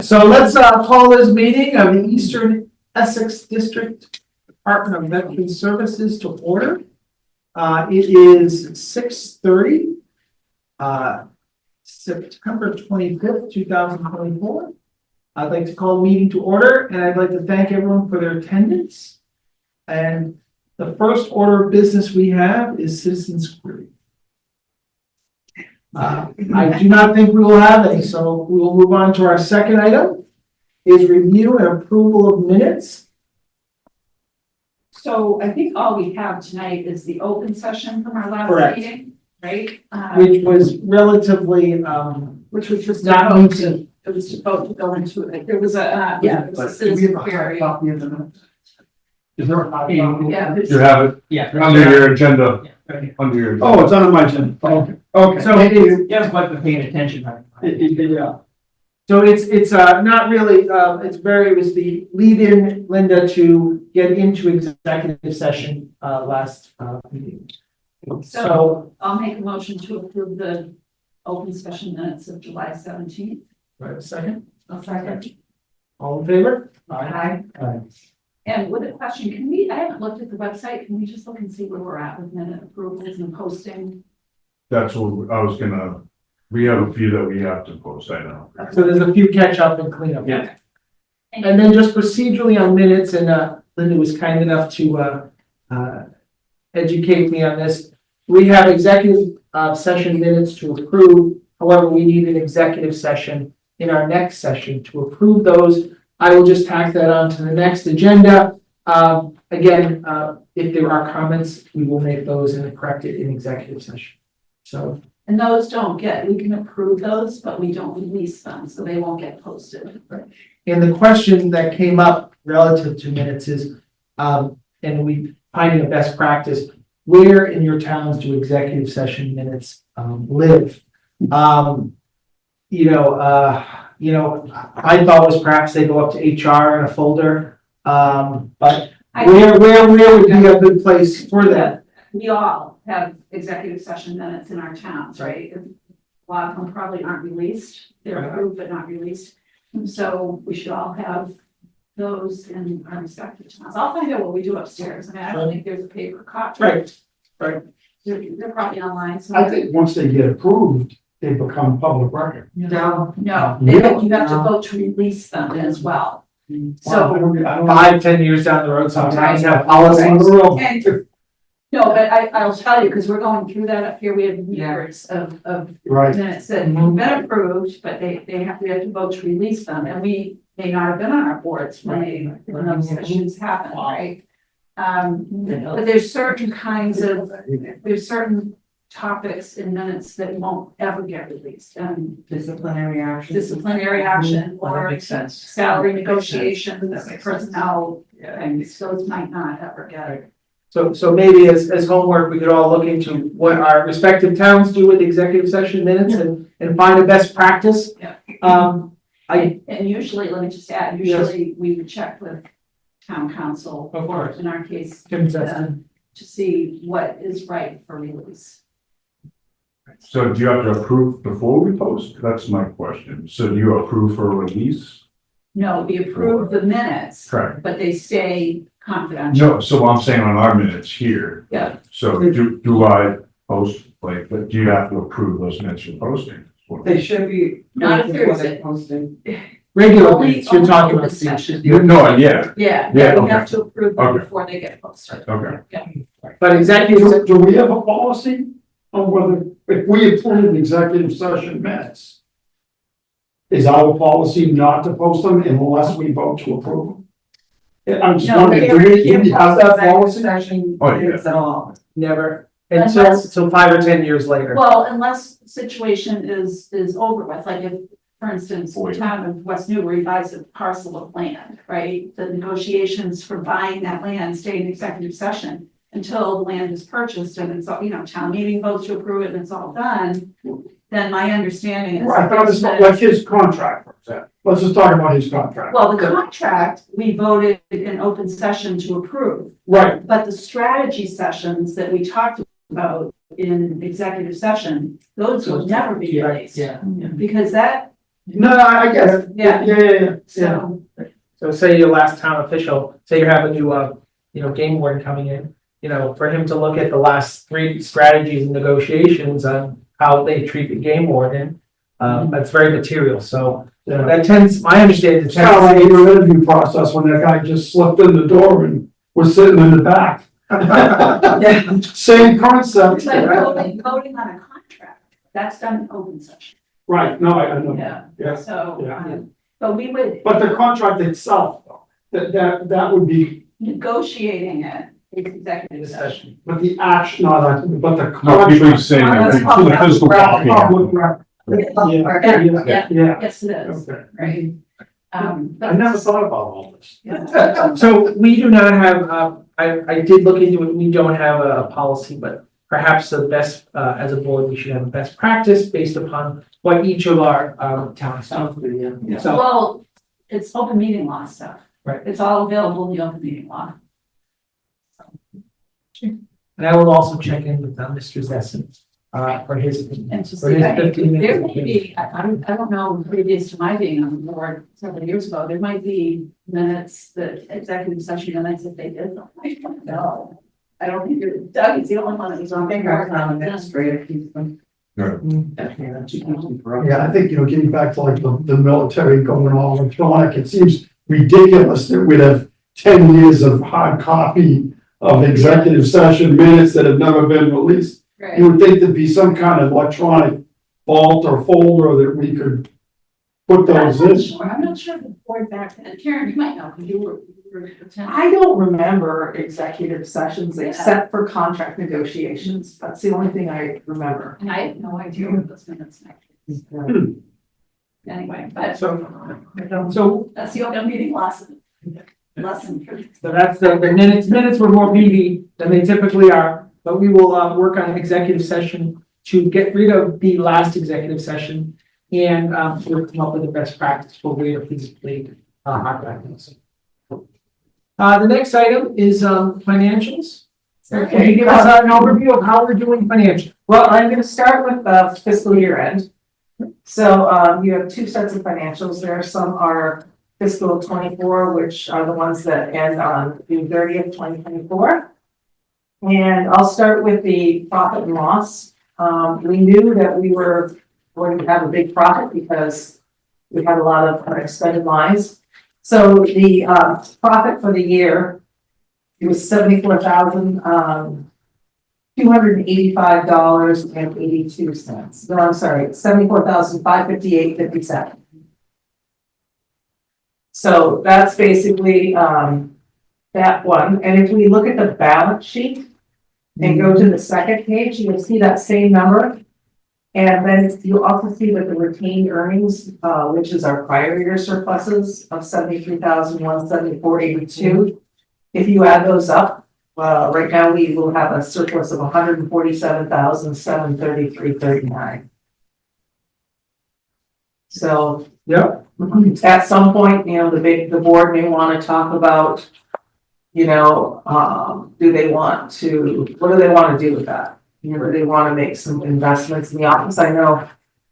So let's call this meeting of the Eastern Essex District Department of Veteran Services to order. It is 6:30, September 25th, 2024. I'd like to call the meeting to order, and I'd like to thank everyone for their attendance. And the first order of business we have is citizens' query. I do not think we will have any, so we will move on to our second item, is review and approval of minutes. So I think all we have tonight is the open session from our last Correct. meeting, right? Which was relatively, Which was just not vote recent. it was to vote to go into it. There was a, it was a citizen query. Copy of the minutes? Is there a copy? Yeah, this- You have it Yeah. under your agenda, Okay. under your. Oh, it's on my agenda. Okay. Okay. So it is, Yeah, but the paying attention. Yeah. so it's not really, it was the lead-in, Linda, to get into executive session, last, meeting. So, I'll make a motion to approve the open session minutes of July 17th. right, a second, I'll second. all in favor? Aye. Aye. And with a question, I haven't looked at the website, can we just look and see where we're at with minute approvals and posting? That's what I was gonna, we have a few that we have to post, I know. So there's a few catch up and cleanup. Yeah. And then just procedurally on minutes, and Linda was kind enough to educate me on this. We have executive session minutes to approve. However, we need an executive session in our next session to approve those. I will just tack that on to the next agenda. Again, if there are comments, we will make those and correct it in executive session. So, And those we can approve those, but we don't release them, so they won't get posted. and the question that came up relative to minutes is, and we finding a best practice, where in your towns do executive session minutes live? I thought was perhaps they go up to HR in a folder, but where would be a good place for that? We all have executive session minutes in our towns, right? A lot of them probably aren't released, they're approved but not released. And so we should all have those in our respective towns. I'll find out what we do upstairs. I mean, I don't think there's a paper copy. Right. They're probably online. So I think once they get approved, they become public record. No. No, Really? you have to vote to release them as well. So, I don't 5-10 years down the road, some towns have policies. and, no, but I'll tell you, because we're going through that up here, we have years of Right. minutes that have been approved, but we have to vote to release them, and we may not have been on our boards when those issues happen, right? But there's certain topics in minutes that won't ever get released, and Disciplinary action. or That makes sense. salary negotiations, personnel things, those might not ever get. So maybe as homework, we could all look into what our respective towns do with executive session minutes and find a best practice. Yeah. And usually, let me just add, we would check with town council, Of or course. in our case, Consistent. to see what is right for release. So do you have to approve before we post? That's my question. So do you approve for release? No, we approve the minutes, Correct. but they stay confidential. No, so I'm saying on our minutes here. Yeah. So do I post, like, but do you have to approve those minutes for posting? They should be. Not if there's a- Posting. regular Only- minutes, you're only talking open about session. No, yeah, Yeah, Yeah, we have okay. to approve them Okay. before they get posted. okay. but executive, Do we have a policy on whether, if we approve executive session minutes, is our policy not to post them unless we vote to approve them? I'm just No, wondering, do we have that policy? Oh, yeah. At all. never, until 5 or 10 years later. Well, unless the situation is over with, like if, for instance, the Oh, yeah. town of West Newbury buys a parcel of land, right? The negotiations for buying that land stay in executive session until the land is purchased and it's all, town meeting votes to approve it and it's all done. Then my understanding is. Right, but it's not like his contract, for example. Let's just talk about his contract. Well, the contract, we voted in open session to approve, Right, but the strategy sessions that we talked about in executive session, those will never be released. Yeah. Because that No, I get it. Yeah. Yeah. So, So say your last town official, say you have a new, game warden coming in, for him to look at the last 3 strategies and negotiations on how they treat the game warden, that's very material, so Yeah. that tends, my understanding, It's kind of like your interview process when that guy just slipped in the door and was sitting in the back. Same concept. it's like voting on a contract, that's done in open session. Right, no, I know. Yeah. Yeah. So, Yeah. but we would. But the contract itself, though, that would be, Negotiating it, is executive session. but the action, not that, but the No, people contract. saying that That's the physical copy. Public record. Yeah, Yeah, yeah. yes, it is, Okay. right? I never thought about all this. Yeah. So we do not have, I did look into it, we don't have a policy, but perhaps the best, as a board, we should have a best practice based upon what each of our, towns do. Yeah. So, Well, it's open meeting law stuff. Right. It's all available in the open meeting law. and I will also check in with Mr. Zesson, for his opinion. And to For see, his I- 15 minutes there of may opinion. be, I don't know, previous to my being on the board several years ago, there might be minutes, that executive session minutes that they did. I don't know. I don't think Doug is the only one that was on. Yeah, I think, getting back to like the military going all electronic, it seems ridiculous that we'd have 10 years of hard copy of executive session minutes that have never been released. Right. You would think there'd be some kind of electronic vault or folder that we could put those in. I'm not sure the board back then, Karen, you might know, because you were attending. I don't remember executive sessions Yeah. except for contract negotiations. That's the only thing I remember. And I have no idea what those minutes are. Anyway, but So, that's the open meeting lesson for. so that's the minutes were more meaty than they typically are, but we will, work on an executive session to get rid of the last executive session and, we'll come up with the best practice for way to physically, our practice. The next item is, financials. Can you give us an overview of how we're doing financially? Well, I'm gonna start with the fiscal year end. So, you have 2 sets of financials. There are some are fiscal 24, which are the ones that end on June 30th, 2024. And I'll start with the profit and loss. We knew that we were going to have a big profit because we had a lot of unexpended lines. So the profit for the year, it was $74,285.82. No, I'm sorry, $74,558.57. So that's basically that one. And if we look at the balance sheet and go to the second page, you'll see that same number. And then you'll also see that the retained earnings, which is our prior year surpluses of $73,174.82. If you add those up, right now we will have a surplus of $147,733.39. So Yep. at some point, the board may want to talk about, what do they want to do with that? Do they want to make some investments in the office? I know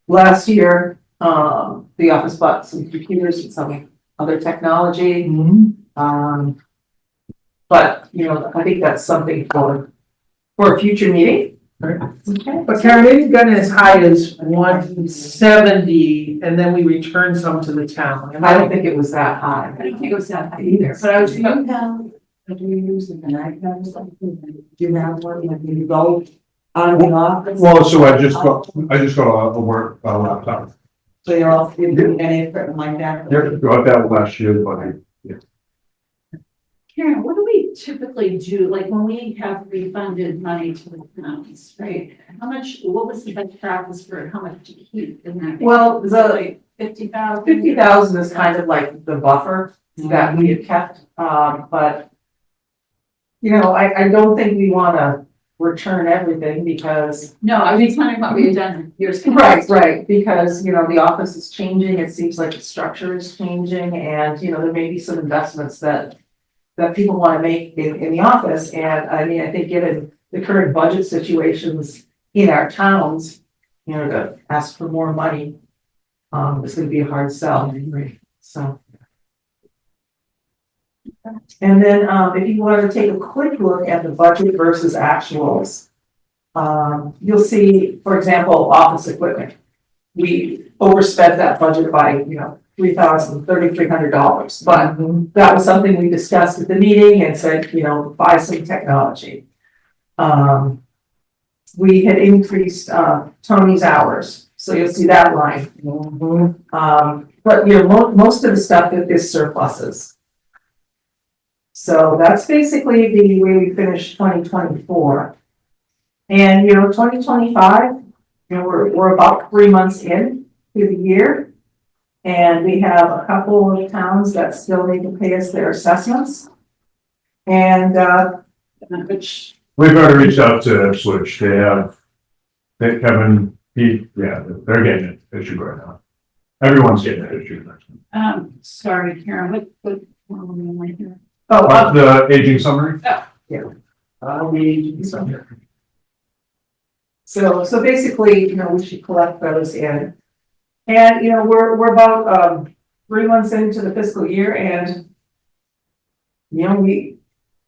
last year, the office bought some computers and some other technology. But, I think that's something for a future meeting. Okay. But Karen, they've gone as high as 170, and then we returned some to the town. And I don't think it was that high. I don't think it was that high either, but I was. Do you use the night have something? Do you have one that you go on the office? Well, so I just got a work laptop. So you're all, you do any equipment like that? Yeah, got that last year, but Karen, what do we typically do, like when we have refunded money to the towns, right? What was the best practice for how much to keep in that? Well, Was the- it like 50,000? 50,000 is kind of like the buffer that we have kept, but I don't think we want to return everything because No, I was just wondering what we had done years past. Right, because, the office is changing, it seems like the structure is changing, and, there may be some investments that people want to make in the office, and I mean, I think given the current budget situations in our towns, to ask for more money, it's gonna be a hard sell, so. And then, if you want to take a quick look at the budget versus actuals, you'll see, for example, office equipment. We overspent that budget by, $3,300, but that was something we discussed at the meeting and said, buy some technology. We had increased, Tony's hours, so you'll see that line. But, most of the stuff is surpluses. So that's basically the way we finished 2024. And, 2025, we're about 3 months in to the year. And we have a couple of towns that still need to pay us their assessments. And, which, We've already reached out to Ipswich. Kevin, they're getting it issued right now. Everyone's getting it issued. Sorry, Karen, what right here? The aging summary? So basically, we should collect those in. And, we're about, 3 months into the fiscal year and,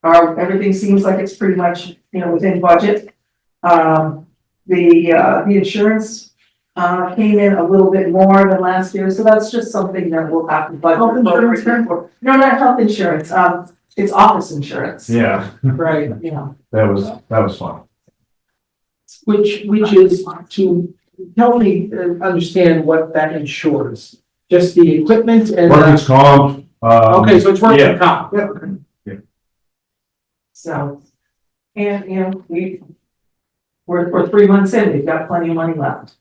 everything seems like it's pretty much, within budget. The insurance, came in a little bit more than last year, so that's just something that we'll have to budget. Health insurance, for. No, not health insurance, it's office insurance. Yeah, right, that was fun. which is to help me understand what that insures, just the equipment and. Workers' comp. Okay, so it's working yeah. comp. So, and, we're 3 months in, we've got plenty of money left.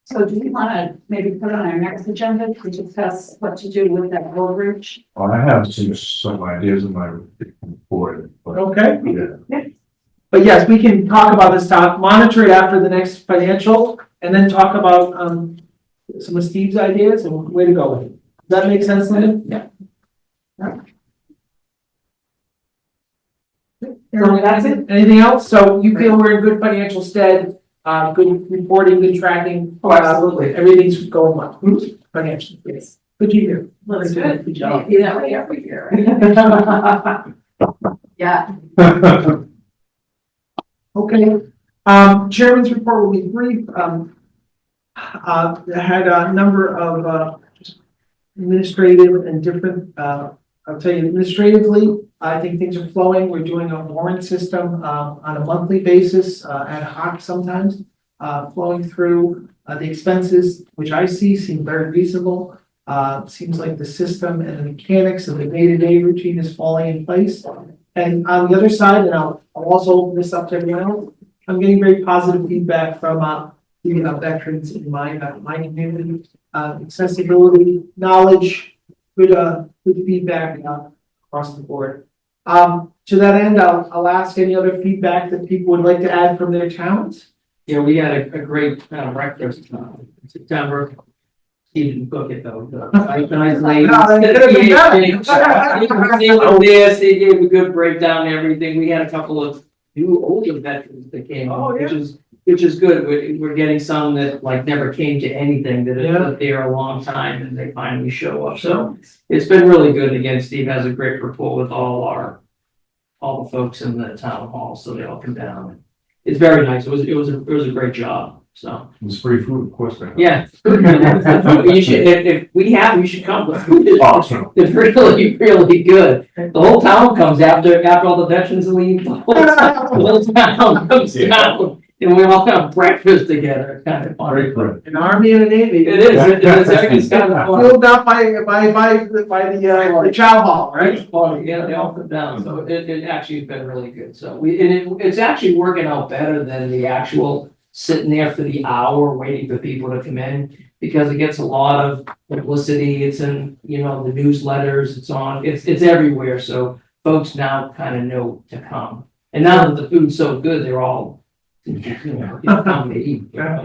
So do we want to maybe put on our next agenda to discuss what to do with that road bridge? I have some ideas in my report. But Okay, yeah. but yes, we can talk about this topic, monitor it after the next financial, and then talk about, some of Steve's ideas and where to go with it. Does that make sense, Linda? Yeah. So that's it. Anything else? So you feel we're in good financial stead, good reporting, good tracking? Oh, absolutely. Everything's going well, financially, yes. Good to hear. That's good. Good job. Be that way every year. Yeah. Okay, chairman's report will be brief. I had a number of, just administrative and different, I'll tell you administratively, I think things are flowing. We're doing a warrant system, on a monthly basis, ad hoc sometimes, flowing through, the expenses, which I see seem very reasonable. Seems like the system and the mechanics of the day-to-day routine is falling in place. And on the other side, and I'll also open this up to everyone else, I'm getting very positive feedback from, veterans in my community, accessibility, knowledge, good feedback, across the board. To that end, I'll ask any other feedback that people would like to add from their towns. Yeah, we had a great breakfast in September. He didn't cook it though. Nice ladies. They gave a good breakdown and everything. We had a couple of new older veterans that came on, which is good. We're getting some that like never came to anything that have been there a long time and they finally show up. So it's been really good. Again, Steve has a great rapport with all the folks in the town hall, so they all come down. It's very nice. It was a great job. So It's free food, of course. yeah, you should, if we have, you should come. The food is Awesome. It's really, really good. The whole town comes after all the veterans leave. The whole town comes down and we all have breakfast together. It's kind of fun. Great, great. An army and a navy. It is. It's kind of fun. Filled out by the chow hall, right? It's funny, yeah, they all come down, so it actually has been really good, so it's actually working out better than the actual sitting there for the hour waiting for people to come in, because it gets a lot of publicity, it's in, the newsletters, it's everywhere, so folks now kind of know to come. And now that the food's so good, they're all Come to eat,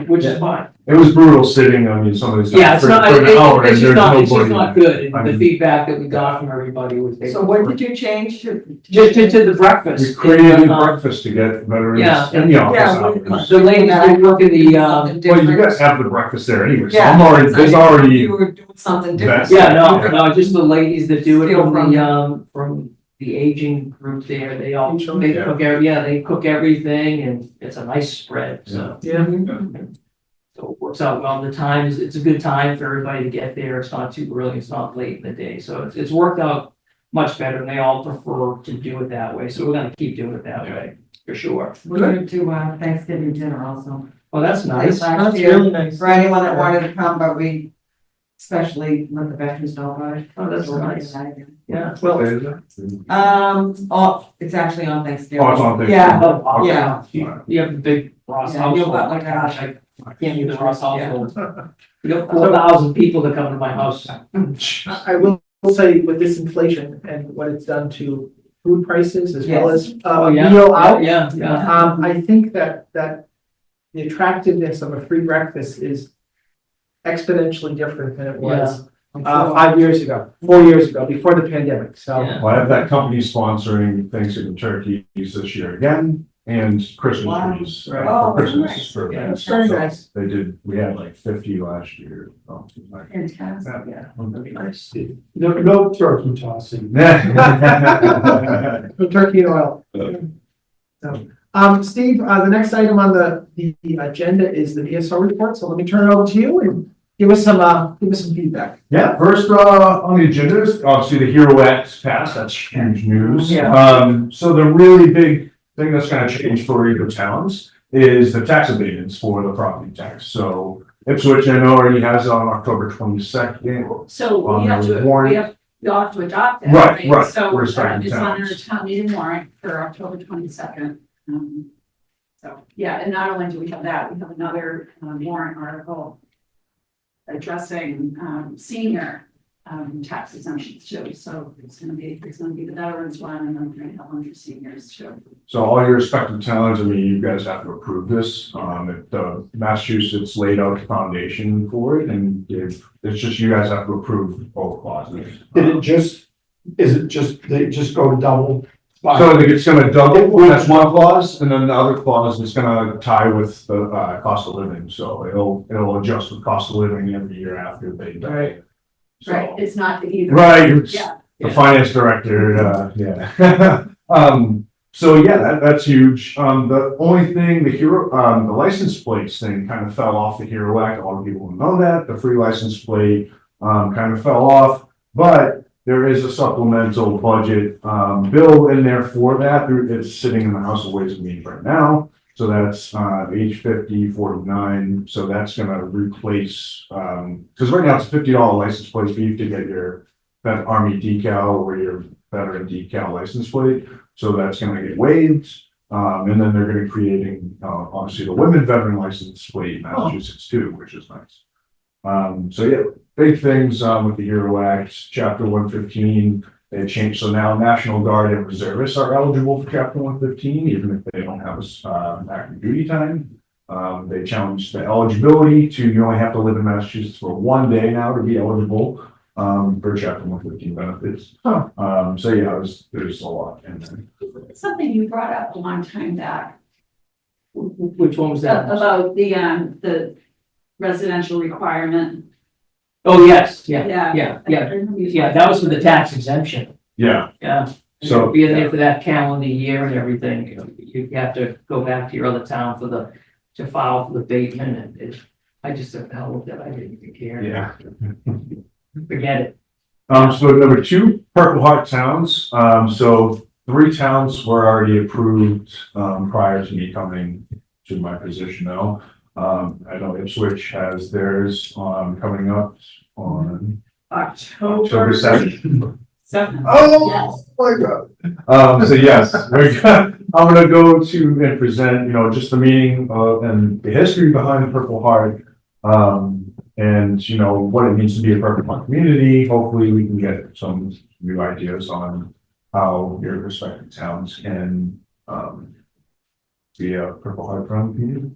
which is fine. It was brutal sitting, I mean, some of these. Yeah, it's not, for an hour and it's just there's not, it's just nobody. not good, I and the mean- feedback that we got from everybody was. they So what preferred- did you change to? Just to the breakfast. We created And, breakfast to get veterans yeah, in the office Yeah, hours. The ladies that work in the, Well, you guys have the breakfast there anyway, so Yeah. I'm already, there's already, You were doing something different. That's- yeah, no, just the ladies that do it Steal from the aging group there, they all, Each one? they Yeah. cook, they cook everything, and it's a nice spread, so. Yeah. So it works out well, the times, it's a good time for everybody to get there, it's not too early, it's not late in the day, so it's worked out much better, and they all prefer to do it that way, so we're gonna keep doing it that way, for sure. We're gonna do Thanksgiving dinner also. Oh, that's nice. Last That's year, really nice. For anyone that wanted to come, but we especially let the veterans know about it. Oh, that's So we're gonna nice. do that again. Yeah. Well, It's actually on Thanksgiving. Oh, it's on Thanksgiving. Yeah, Oh, wow. Yeah. You have the big Ross Yeah, you'll household, got like a- gosh, I can't believe the Ross Yeah. household. We got 4,000 people that come to my house. I will say with this inflation and what it's done to food prices as well as, Oh, yeah, meal out. yeah, yeah. I think that the attractiveness of a free breakfast is exponentially different than it was 5 years ago, 4 years ago, before the pandemic, so. Yeah. well, I have that company sponsoring Thanksgiving turkeys this year again, and Christmas Wow. trees. Right. Oh, For Christmas. nice. for Yeah, events. very So nice. They did, we had like 50 last year. So it was nice. fantastic. Yeah, that'd be nice. No turkey tossing. No turkey and oil. So, Steve, the next item on the agenda is the VSO report, so let me turn it over to you and give us some feedback. Yeah, first, on the agenda is obviously the Hero Act passed, that's huge news. Yeah. So the really big thing that's gonna change for either towns is the tax abatements for the property tax. So Ipswich, I know, already has it on October 22nd. So On we have the to, warrant. you all have to adopt it. Right. So We're starting it's on our towns. town meeting warrant for October 22nd. So, yeah, and not only do we have that, we have another warrant article addressing senior tax exemptions too. So it's gonna be the veterans one, and then we're gonna have one for seniors too. So all your respective towns, I mean, you guys have to approve this. Massachusetts laid out the foundation for it, and it's just, you guys have to approve both clauses. Is it just, they just go to double? So I think it's gonna double, that's one clause, and then the other clause is gonna tie with the, cost of living, so it'll adjust with cost of living every year after they die. Right. So- Right, it's not either. Right, it's Yeah, the finance director, yeah. So yeah, that's huge. The only thing, the license plates thing kind of fell off the Hero Act. A lot of people don't know that. The free license plate, kind of fell off, but there is a supplemental budget, bill in there for that. It's sitting in the House of Ways and Means right now. So that's, H5049. So that's gonna replace, cause right now it's $50 license plate fee to get your that Army decal or your veteran decal license plate. So that's gonna get waived. And then they're gonna be creating, obviously the women veteran license plate in Massachusetts too, which is nice. So yeah, big things, with the Hero Act, chapter 115, they changed. So now National Guard and reservists are eligible for chapter 115, even if they don't have active duty time. They challenged the eligibility to, you only have to live in Massachusetts for 1 day now to be eligible, for chapter 115 benefits. So yeah, there's a lot in there. something you brought up a long time back Which one was that? about the residential requirement. Oh, yes, yeah, Yeah. yeah, I yeah, remember you yeah, talking that was for the about tax exemption, Yeah, yeah. So- Being there for that calendar year and everything, you have to go back to your other town to file for the abatement, and I just said, hell with that, I didn't even care. yeah. Forget it. So number 2, Purple Heart towns. So 3 towns were already approved, prior to me coming to my position now. I know Ipswich has theirs, coming up on October 7th. Oh, my God. So yes, I'm gonna go to and present, just the meaning of, and the history behind the Purple Heart. And what it means to be a Purple Heart community. Hopefully we can get some new ideas on how your respective towns can, the Purple Heart Foundation.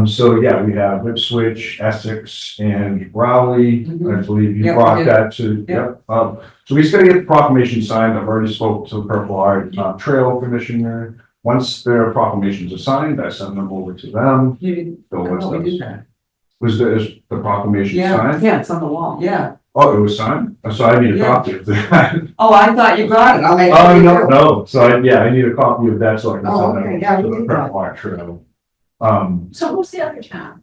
So yeah, we have Ipswich, Essex, and Raleigh. I believe you Yep, brought we that to, yep. So we just gotta get the proclamation signed. I've already spoke to the Purple Heart Trail Commissioner. Once their proclamations are signed, I send them over to them. They'll list Oh, we did us. that. Is the proclamation Yeah. signed? Yeah, it's on the wall. Yeah. Oh, it was signed? So I need a Yeah. copy of that. Oh, I thought you got it. I'll make. Oh, sure you no, do. no. So I need a copy of that so I can Oh, send okay. that Yeah, over we to the did that. Purple Heart Trail. So who's the other town?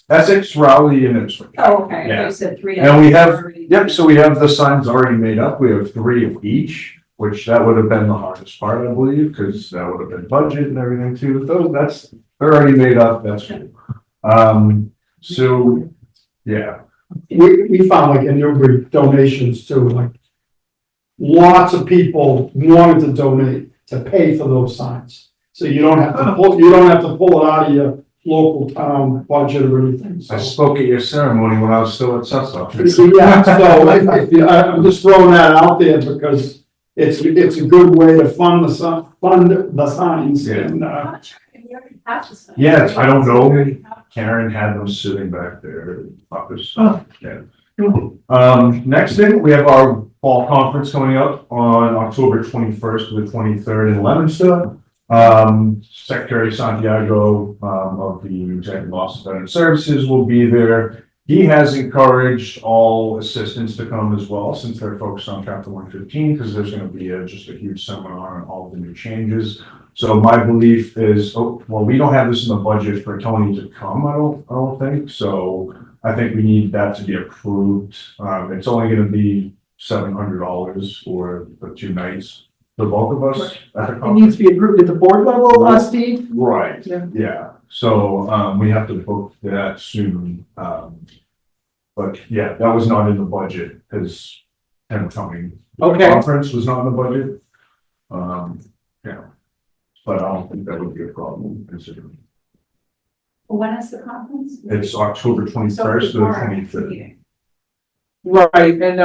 Essex, Raleigh, and Ipswich. Oh, okay, I Yeah. thought you said three. And we have, Already- yep, so we have the signs already made up. We have 3 of each, which that would have been the hardest part, I believe, because that would have been budget and everything too. They're already made up, that's cool. So, yeah, We found like in Newbury donations too, like lots of people wanted to donate to pay for those signs. So you don't have to pull it out of your local town budget or anything, so. I spoke at your ceremony when I was still at Suffolk. Yeah, so I'm just throwing that out there because it's a good way to fund the signs Yeah. and, How much have you already passed this? Yes, I don't know. Karen had them sitting back there in the office. Oh. Yeah. Next thing, we have our fall conference coming up on October 21st to the 23rd in Leominster. Secretary Santiago, of the Executive Office of Veteran Services will be there. He has encouraged all assistants to come as well, since they're focused on chapter 115, because there's gonna be just a huge seminar on all the new changes. So my belief is, well, we don't have this in the budget for Tony to come, I don't think, so I think we need that to be approved. It's only gonna be $700 for the 2 nights, the both of us at the It conference. needs to be approved at the board level, Steve? Right, Yeah. yeah, so, we have to book that soon. But yeah, that was not in the budget, because him coming. Okay. Conference was not in the budget. Yeah, but I don't think that would be a problem considering. When is the conference? It's October 21st to the 23rd. Meeting. Right, and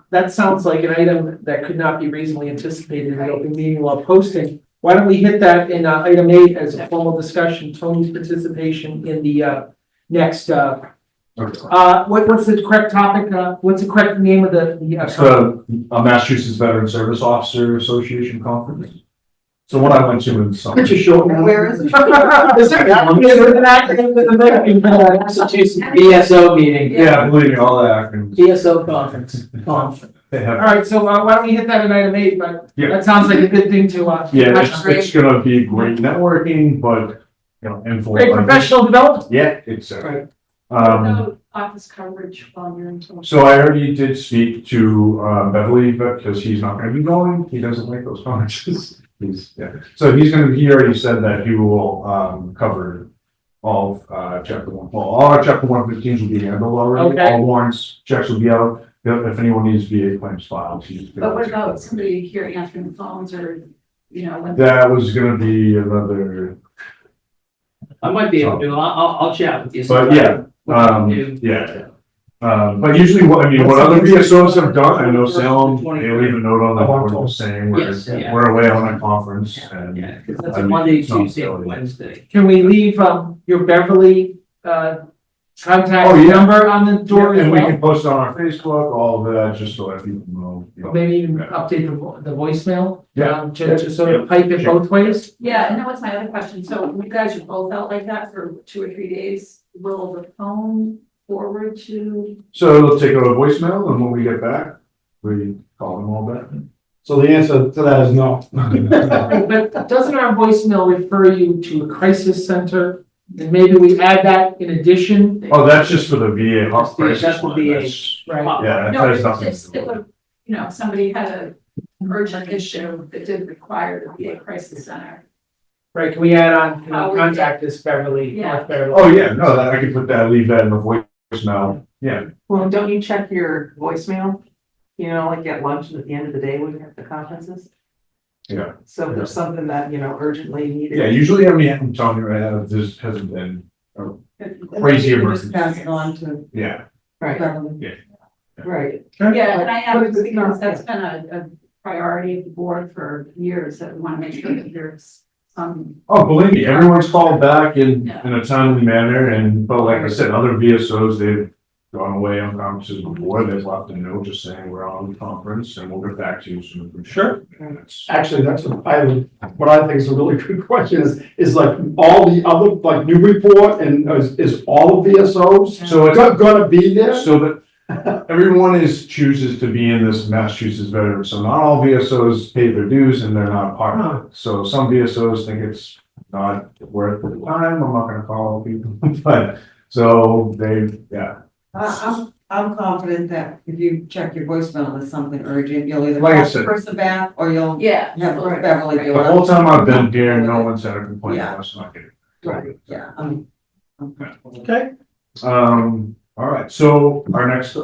that sounds like an item that could not be reasonably anticipated in an open meeting while posting. Why don't we hit that in item 8 as a formal discussion, Tony's participation in the next, what's the correct topic, what's the correct name of the? It's the Massachusetts Veteran Service Officer Association Conference. So what I went to in summer. Picture short. man. Where is it? Is there an acronym for the thing? Massachusetts BSO meeting. Yeah, believe me, all the acronyms. BSO conference. They All have, right, so why don't we hit that in item 8, but Yeah. that sounds like a good thing to, yeah, it's gonna be great networking, but, informal. great professional development. Yeah, exactly. No office coverage while you're in. So I already did speak to Beverly, but because he's not gonna be going, he doesn't like those conferences. So he already said that he will cover all of chapter 1. Well, all our chapter 115s will be handled already. Okay. All warrants, checks will be out. If anyone needs VA claims filed, he's. But what about somebody here answering the phones or, when? That was gonna be another, I might be able to, I'll chat with you. but yeah, What you do. yeah. But usually what other VSOs have done, I know Salem, they leave a note on the board saying Yes, yeah. we're away on a conference and. Yeah, because that's I a mean, Monday, it's not Tuesday, and silly. Wednesday. Can we leave your Beverly contact Oh, yeah. number on the door as And we well? can post it on our Facebook, all of that, just to let people know. Maybe even update the voicemail? Yeah. To sort of pipe it both ways? Yeah, and that was my other question. So when you guys are both out like that for 2 or 3 days, will the phone forward to? So it'll take a voicemail and when we get back, we call them all back. So the answer to that is no. But doesn't our voicemail refer you to a crisis center? And maybe we add that in addition? Oh, that's just for the VA. That's the- crisis that's the line. VA. That's- Right. Yeah, that No, has it's nothing just, to do with it. somebody had an urgent issue that did require the VA crisis center. Right, can we add on, can How we we contact this Beverly, Yeah. North Beverly? Oh, yeah, no, that I can put that, leave that in the voicemail. Yeah, Well, don't you check your voicemail? Like at lunch at the end of the day when you have the conferences? yeah. So if there's something that, urgently needed. Yeah, usually, I mean, I'm telling you right now, this hasn't been, Crazy You can emergency. Just pass it on to yeah. Right, Beverly. right. Yeah, and I have, But it's because not- that's been a priority of the board for years, that we want to make sure that there's Oh, believe me, everyone's called back in a timely manner, and, but like I said, other VSOs, they've gone away on conferences before, they've left a note just saying we're on the conference, and we'll get back to you soon. Sure. And it's, Actually, that's what I think is a really good question is like all the other, like Newburyport and is all of VSOs so it's, gonna be there? so that everyone chooses to be in this Massachusetts veteran, so not all VSOs pay their dues and they're not part of it. So some VSOs think it's not worth the time, I'm not gonna call people, but, so yeah. I'm confident that if you check your voicemail with something urgent, you'll either Like I call said. the person back or you'll Yeah. have Beverly do The it. whole time I've been here, no one's had a complaint, Yeah. that's not getting. Right, yeah, Okay. All right, so our next,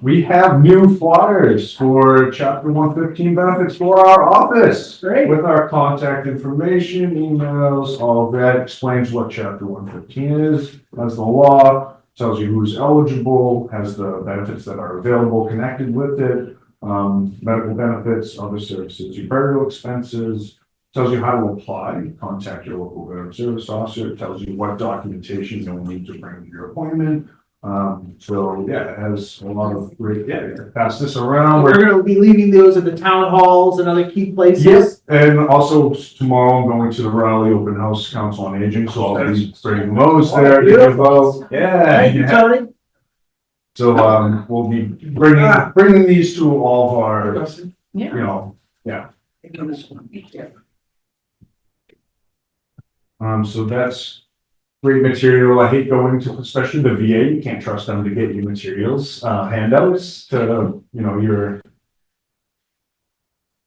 we have new flyers for chapter 115 benefits for our office. Great. With our contact information, emails, all of that explains what chapter 115 is, has the law, tells you who's eligible, has the benefits that are available connected with it, medical benefits, other services, your burial expenses, tells you how to apply, contact your local veteran service officer, tells you what documentation you'll need to bring to your appointment. So yeah, it has a lot of great, pass this around. We're gonna be leaving those at the town halls and other key places. Yes, and also tomorrow I'm going to the Raleigh Open House Council on Aging, so I'll be bringing those there. to give out. Thank you, Yeah. Tony. So, we'll be bringing these to all of our, you know, so that's great material. I hate going to, especially the VA, you can't trust them to get you materials, handouts to, your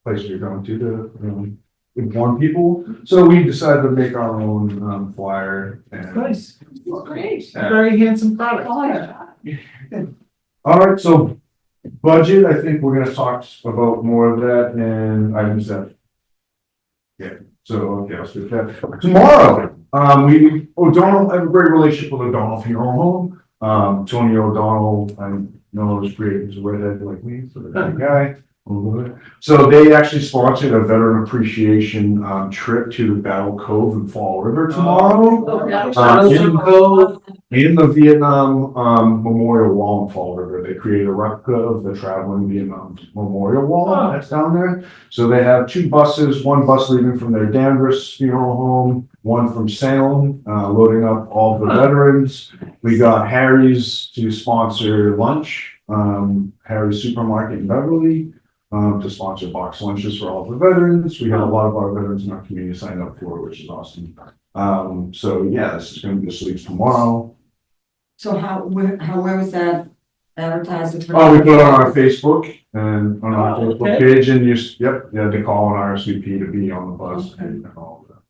place you're going to inform people. So we decided to make our own, flyer and. Nice. Great. Very handsome product. All right, so budget, I think we're gonna talk about more of that and items that. Yeah, so, okay, I'll skip that. Tomorrow, O'Donnell, I have a great relationship with O'Donnell Funeral Home. Tony O'Donnell, I know is great, he's a redhead like me, so that's a guy. So they actually sponsored a veteran appreciation, trip to Battle Cove and Fall River tomorrow. In the Vietnam Memorial Wall in Fall River, they created a replica of the traveling Vietnam Memorial Wall that's down there. So they have two buses, one bus leaving from their Danvers Funeral Home, one from Salem, loading up all the veterans. We got Harry's to sponsor lunch, Harry's Supermarket in Beverly, to sponsor box lunches for all the veterans. We have a lot of our veterans in our community signed up for it, which is awesome. So yeah, this is going to be the sleeps tomorrow. so where was that advertised? Oh, we put it on our Facebook and on our Facebook Okay. page and they call an RSVP to be on the bus and all of that.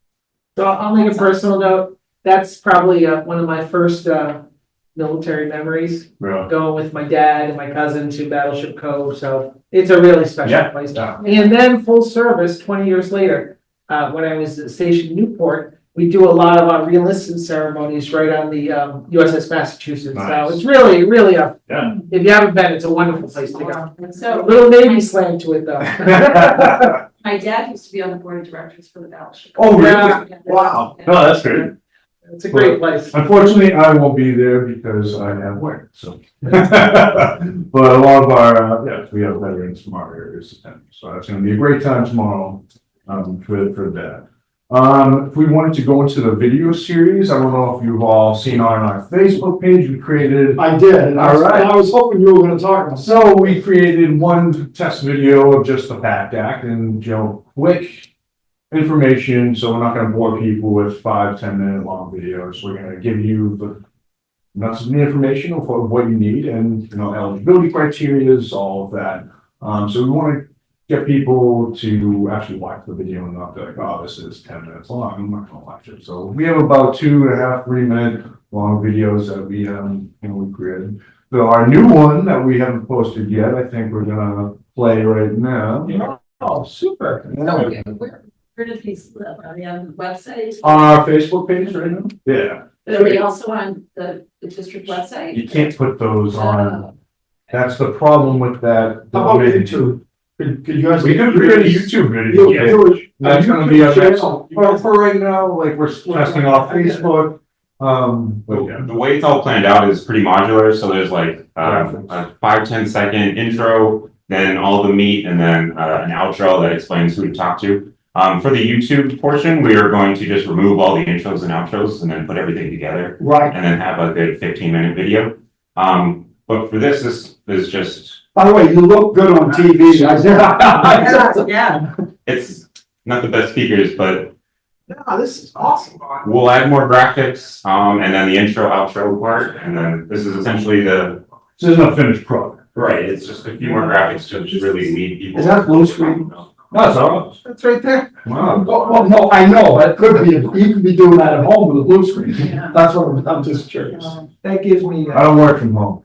So I'll make a personal note. That's probably one of my first military memories, Yeah. going with my dad and my cousin to Battleship Cove. So it's a really special Yeah. place. Yeah. And then full service, 20 years later, when I was stationed in Newport, we do a lot of our reenlistment ceremonies right on the USS Massachusetts. Nice. So it's really, really Yeah. if you haven't been, it's a wonderful place to go. A So little Navy slang to it though. my dad used to be on the board of directors for the Battleship. Oh, really? Yeah. Wow. No, that's great. It's a great place. Unfortunately, I won't be there because I have work, so. But a lot of our, we have veterans from our areas attending, so that's gonna be a great time tomorrow, for that. If we wanted to go into the video series, I don't know if you've all seen on our Facebook page, we created. I did, and All right. I was hoping you were gonna talk about. So we created one test video of just the PACT Act and, quick information, so we're not gonna bore people with 5-10 minute long videos. We're gonna give you the nuts and the information of what you need and, eligibility criterias, all of that. So we wanna get people to actually watch the video and not be like, oh, this is 10 minutes long, I'm not gonna watch it. So we have about 2.5, 3 minute long videos that we, we created. So our new one that we haven't posted yet, I think we're gonna play right now. Oh, super. Yeah. Where did these live? Are they on the website? On our Facebook page right now? Yeah, Are they also on the district website? you can't put those on. That's the problem with that. How about YouTube? Could you guys? We could create a YouTube video. That's gonna be our next, for right now, like, we're testing off Facebook. But yeah. The way it's all planned out is pretty modular, so there's like a 5-10 second intro, then all the meat, and then an outro that explains who to talk to. For the YouTube portion, we are going to just remove all the intros and outros and then put everything together Right. and then have a good 15-minute video. But for this is just, By the way, you look good on TV. Yeah. it's not the best speakers, but No, this is awesome. we'll add more graphics, and then the intro, outro part, and then this is essentially the, This isn't a finished product. right, it's just a few more graphics to just really lead people. Is that blue screen? That's all. That's right there. Wow. Well, no, I know, but it could be, you could be doing that at home with a blue screen. Yeah. That's what I'm just curious. That gives me, I don't work from home.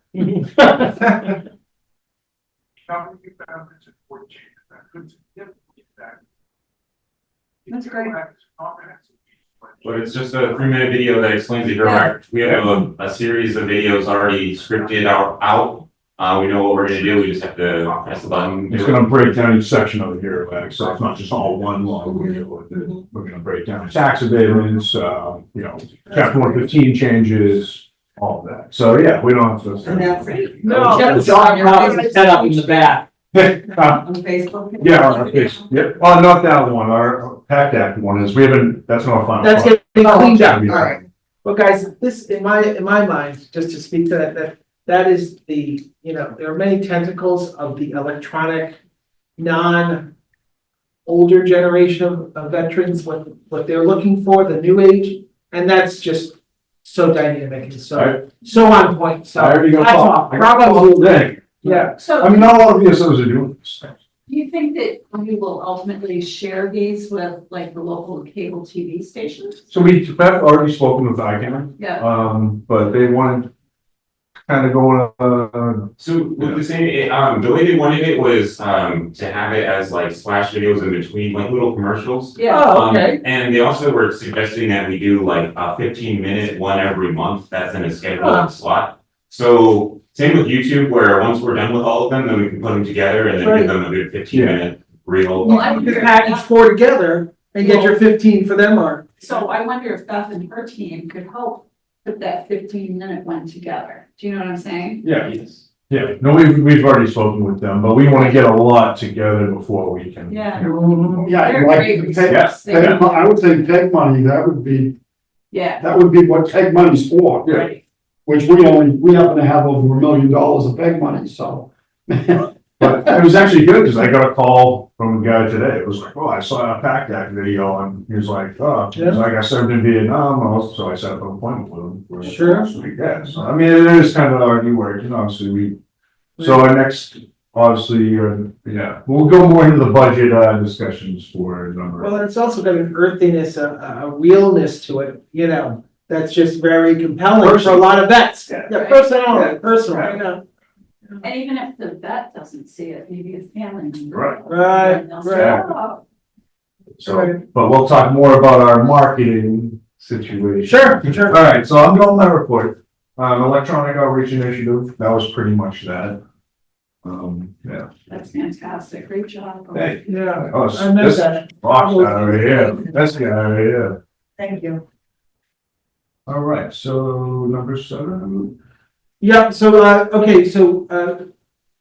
That's great. But it's just a 3-minute video that explains the hero act. We have a series of videos already scripted out. We know what we're gonna do, we just have to press the button. It's gonna break down each section of the hero act, so it's not just all one long video with it. We're gonna break down tax abatements, chapter 115 changes, all of that. So, yeah, we don't have to. And that's it. No. Jeff, set up in the back. On Facebook. Yeah, on our face, yep. Oh, not that one, our PACT Act one is, we haven't, that's not final. that's getting cleaned up. Yeah. All right. Well, guys, this, in my mind, just to speak to that is the, there are many tentacles of the electronic, older generation of veterans, what they're looking for, the new age, and that's just so dynamic and so on point, so. I already got hats off. Bravo. Thank you. Yeah, So I mean, not a lot of VSOs are doing this. do you think that we will ultimately share these with like the local cable TV stations? So we've already spoken with ICANN, Yeah. but they wanted kind of going, So with the same, the way they wanted it was to have it as like splash videos in between, like little commercials. Yeah. oh, okay, And they also were suggesting that we do like a 15-minute one every month, that's in a Huh. scheduled slot. So same with YouTube, where once we're done with all of them, then we can put them together and then Right. give them a good 15-minute reel. Well, I you wonder can if package Beth- 4 together and get your 15 for them, or, So I wonder if Beth and her team could help put that 15-minute one together. Do you know what I'm saying? yeah, Yes. yeah, no, we've already spoken with them, but we want to get a lot together before we can. Yeah. Yeah, They're like, great peg- resource. They peg- I would think peg money, that would be what peg money's for. Yeah. Right. Which we happen to have over $1 million of peg money, so. But it was actually good, because I got a call from a guy today, it was like, oh, I saw a PACT Act video, and he was like, oh, he's like, I served in Vietnam, so I set up an appointment with him. for Sure. next week. Yeah, so, I mean, it is kind of already working, obviously, so our next, obviously, yeah, we'll go more into the budget, discussions for a number. well, it's also got an earthiness, a realness to it, that's just very compelling for a lot of vets. Yeah. Yeah, personal, I know. And even if the vet doesn't see it, maybe his family. member Right. will. Right, And they'll say, right. "Oh, So, but we'll talk more about our marketing situation. Sure. All right, so I'm going my report. Electronic outreach initiative, that was pretty much that. Yeah. That's fantastic. Great job. Hey. Yeah, Oh, I missed this that. box guy right here, this guy right here. Thank you. All right, so number 7. Yeah, so,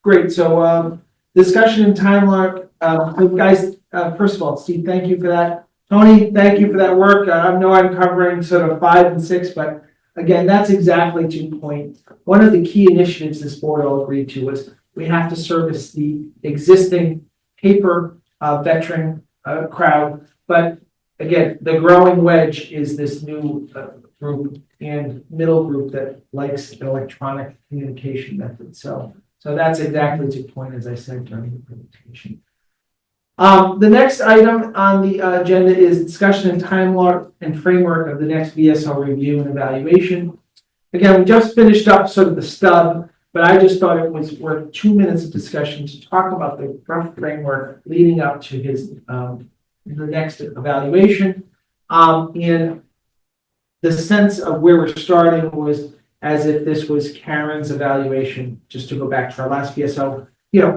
great, so, discussion and timeline, so guys, first of all, Steve, thank you for that. Tony, thank you for that work, I know I'm covering sort of 5 and 6, but again, that's exactly to point. One of the key initiatives this board all agreed to was we have to service the existing paper, veteran, crowd, but again, the growing wedge is this new, group and middle group that likes electronic communication method. So that's exactly to point, as I said during the presentation. The next item on the agenda is discussion and timeline and framework of the next VSO review and evaluation. Again, we just finished up sort of the stub, but I just thought it was worth 2 minutes of discussion to talk about the rough framework leading up to his the next evaluation. And the sense of where we're starting was as if this was Karen's evaluation, just to go back to our last VSO,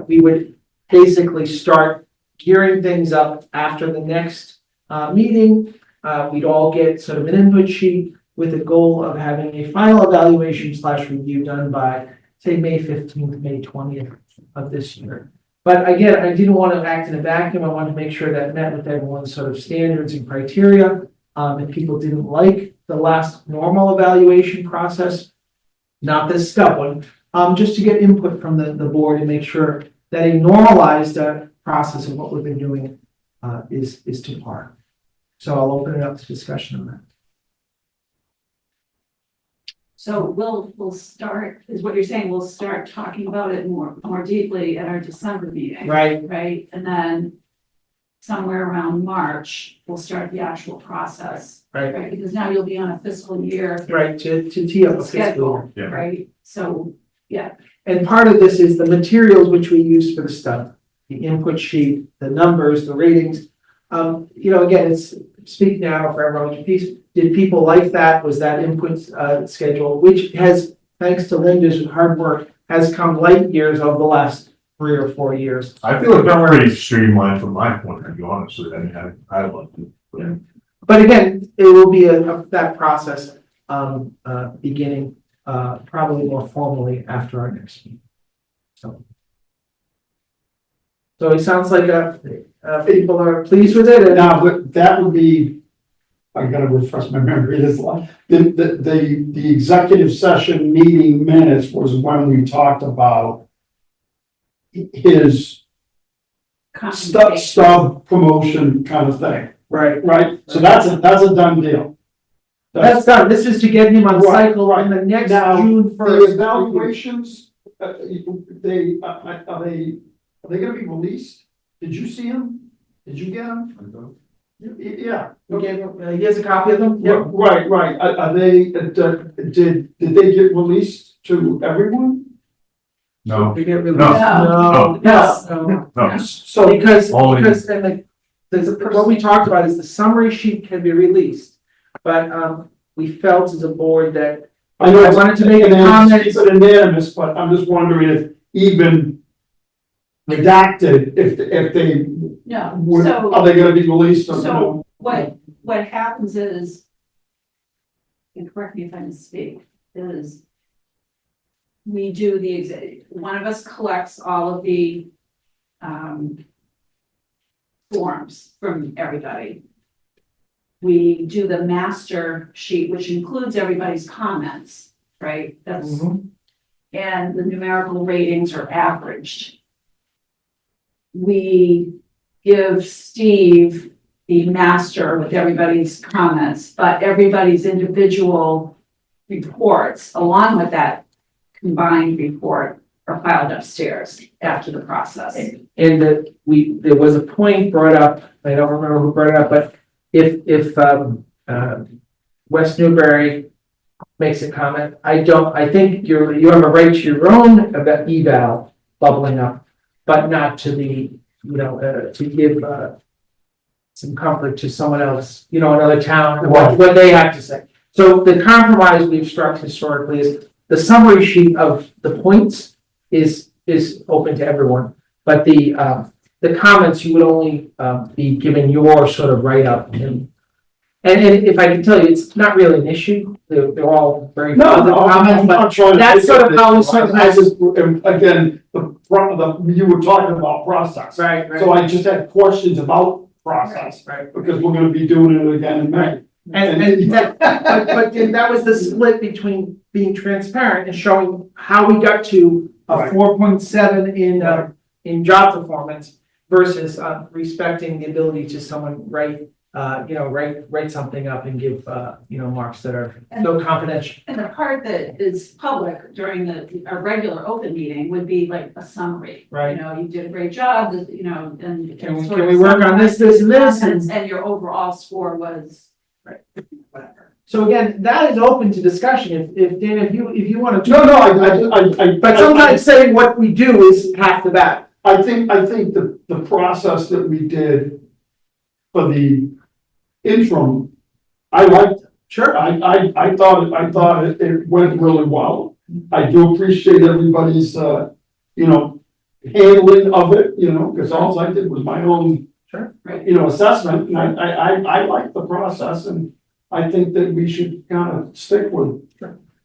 we would basically start gearing things up after the next meeting. We'd all get sort of an input sheet with the goal of having a final evaluation / review done by, say, May 15th, May 20th of this year. But again, I didn't want to act in a vacuum. I wanted to make sure that met with everyone's sort of standards and criteria. If people didn't like the last normal evaluation process, not this step one, just to get input from the board and make sure that a normalized process of what we've been doing is to par. So I'll open it up to discussion on that. So we'll start, is what you're saying, we'll start talking about it more deeply at our December meeting. Right, Right, and then somewhere around March, we'll start the actual process, right, right? Because now you'll be on a fiscal year right, to tee up a fiscal schedule, Yeah. right? So, yeah, And part of this is the materials which we use for the study, the input sheet, the numbers, the ratings. Again, it's speak now for everyone's piece. Did people like that? Was that input schedule, which has, thanks to Linda's hard work, has come light years over the last 3 or 4 years. I feel like I'm pretty streamlined from my point of view, honestly. I mean, I love it. Yeah. But again, it will be that process beginning probably more formally after our next meeting. So it sounds like people are pleased with it. And Now, but that would be, I gotta refresh my memory, this line. The executive session meeting minutes was when we talked about his stub promotion kind of thing, right, right? So that's a done deal. that's done. This is to get him on Right, cycle right. in the next Now, June The 1st. evaluations, are they gonna be released? Did you see them? Did you get them? Yeah. Okay, here's a copy of them. Yep. Right, right. Are they, did they get released to everyone? No, They get released. No. No. no, So, Because, Only- and what we talked about is the summary sheet can be released. But, we felt as a board that I know I wanted to make a comment. It's unanimous, but I'm just wondering if even redacted, if they, no, would, so. are they gonna be released or no? So what happens is, and correct me if I misspeak, is we do one of us collects all of the forms from everybody. We do the master sheet, which includes everybody's comments, right? That's, Mhm. and the numerical ratings are averaged. We give Steve the master with everybody's comments, but everybody's individual reports along with that combined report are filed upstairs after the process. And that there was a point brought up, I don't remember who brought it up, but if West Newbury makes a comment, I think you have a right to your own about eval bubbling up, but not to the, to give some comfort to someone else, another town, what they have to say. So the compromise we've struck historically is the summary sheet of the points is open to everyone, but the comments, you would only be given your sort of write-up. And if I can tell you, it's not really an issue. They're all very positive comments, but trying to. that's sort of how it's sort of- I just, again, you were talking about process. right, So I just had questions about process, right. because we're gonna be doing it again in May. And that was the split between being transparent and showing how we got to a Right. 4.7 in job performance versus respecting the ability to someone write something up and give marks that are so confidential. And the part that is public during a regular open meeting would be like a summary. Right. You did a great job, and. Can we work on this, and this, And your overall score was. Whatever. So again, that is open to discussion. If Dan, if you want to. No, I. But sometimes saying what we do is half the battle. I think the process that we did for the interim, I liked it. Sure. I thought it went really well. I do appreciate everybody's, handling of it, you know, because all I did was my own, Sure. you know, assessment, and I like the process, and I think that we should kind of stick with,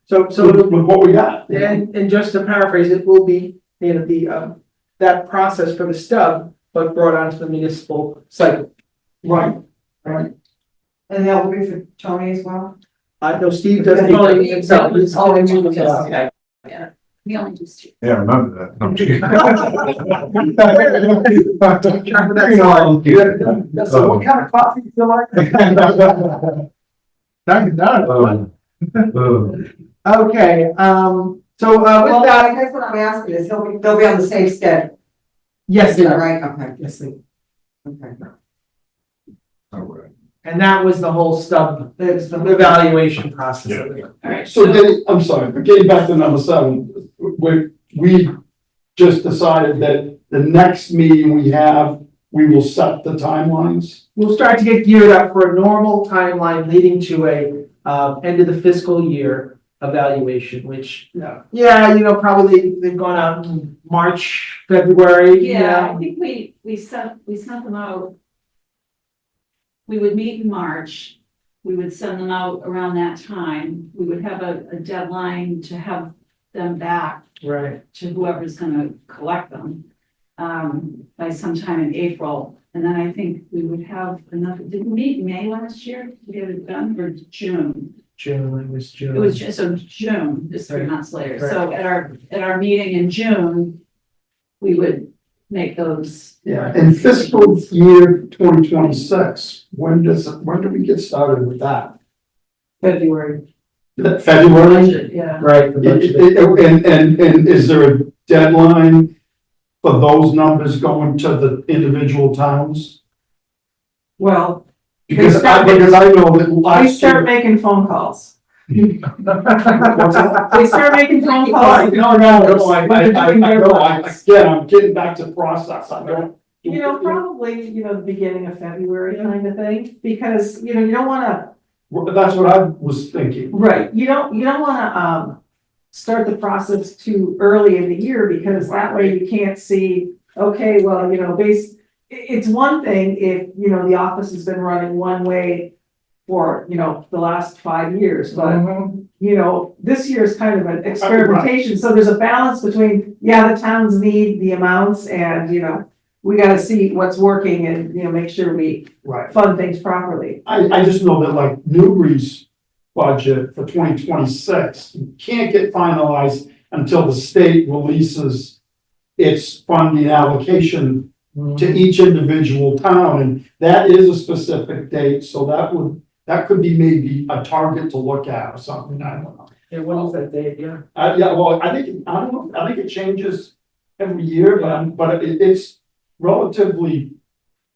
So with what we got. you know? and just to paraphrase, it will be, that process for the stub, but brought onto the municipal cycle. Right, And that will be for Tony as well? No, Steve doesn't own it himself. He's always doing himself. Okay. We only do two. Yeah, remember that. No, I'm kidding. So what kind of coffee do you like? Okay, so, Well, with that, I guess what I'm asking is, they'll be on the same schedule, yes, is they that are. right? Okay, Yes, they are. okay. All right. And that was the whole stub, There's the. evaluation process. Yeah. of it. All right, So I'm sorry, but getting back to number 7, we just decided that the next meeting we have, we will set the timelines. We'll start to get geared up for a normal timeline leading to a, end of the fiscal year evaluation, which, probably they've gone out in March, February. Yeah, I think we sent them out. We would meet in March, we would send them out around that time, we would have a deadline to have them back Right. to whoever's gonna collect them, by sometime in April. And then I think we would have enough, did we meet in May last year to get it done, or June? June, it was June. It was just, so June, just 3 Right. months later, so at our meeting in June, we would make those. Yeah, and fiscal year 2026, when do we get started with that? February. February? Budget, yeah. Right. the budget. And is there a deadline for those numbers going to the individual towns? Well, Because They start- I know that they last start year. making phone calls. What's that? They start making phone Right, calls. no, again, I'm getting back to process, I don't. Probably, the beginning of February kind of thing, because, you don't wanna, That's what I was thinking. right, you don't wanna, start the process too early in the year, because that way you can't see, okay, well, it's one thing if, the office has been running one way for, the last 5 years, but this year is kind of an experimentation, so there's a balance between, the towns need the amounts and, we gotta see what's working and, make sure we Right. fund things properly. I just know that like Newbury's budget for 2026 can't get finalized until the state releases its funding allocation to each individual town, and that is a specific date, so that could be maybe a target to look at or something, I don't know. Yeah, when is that date? Yeah. Yeah, well, I don't know, I think it changes every year, but it's relatively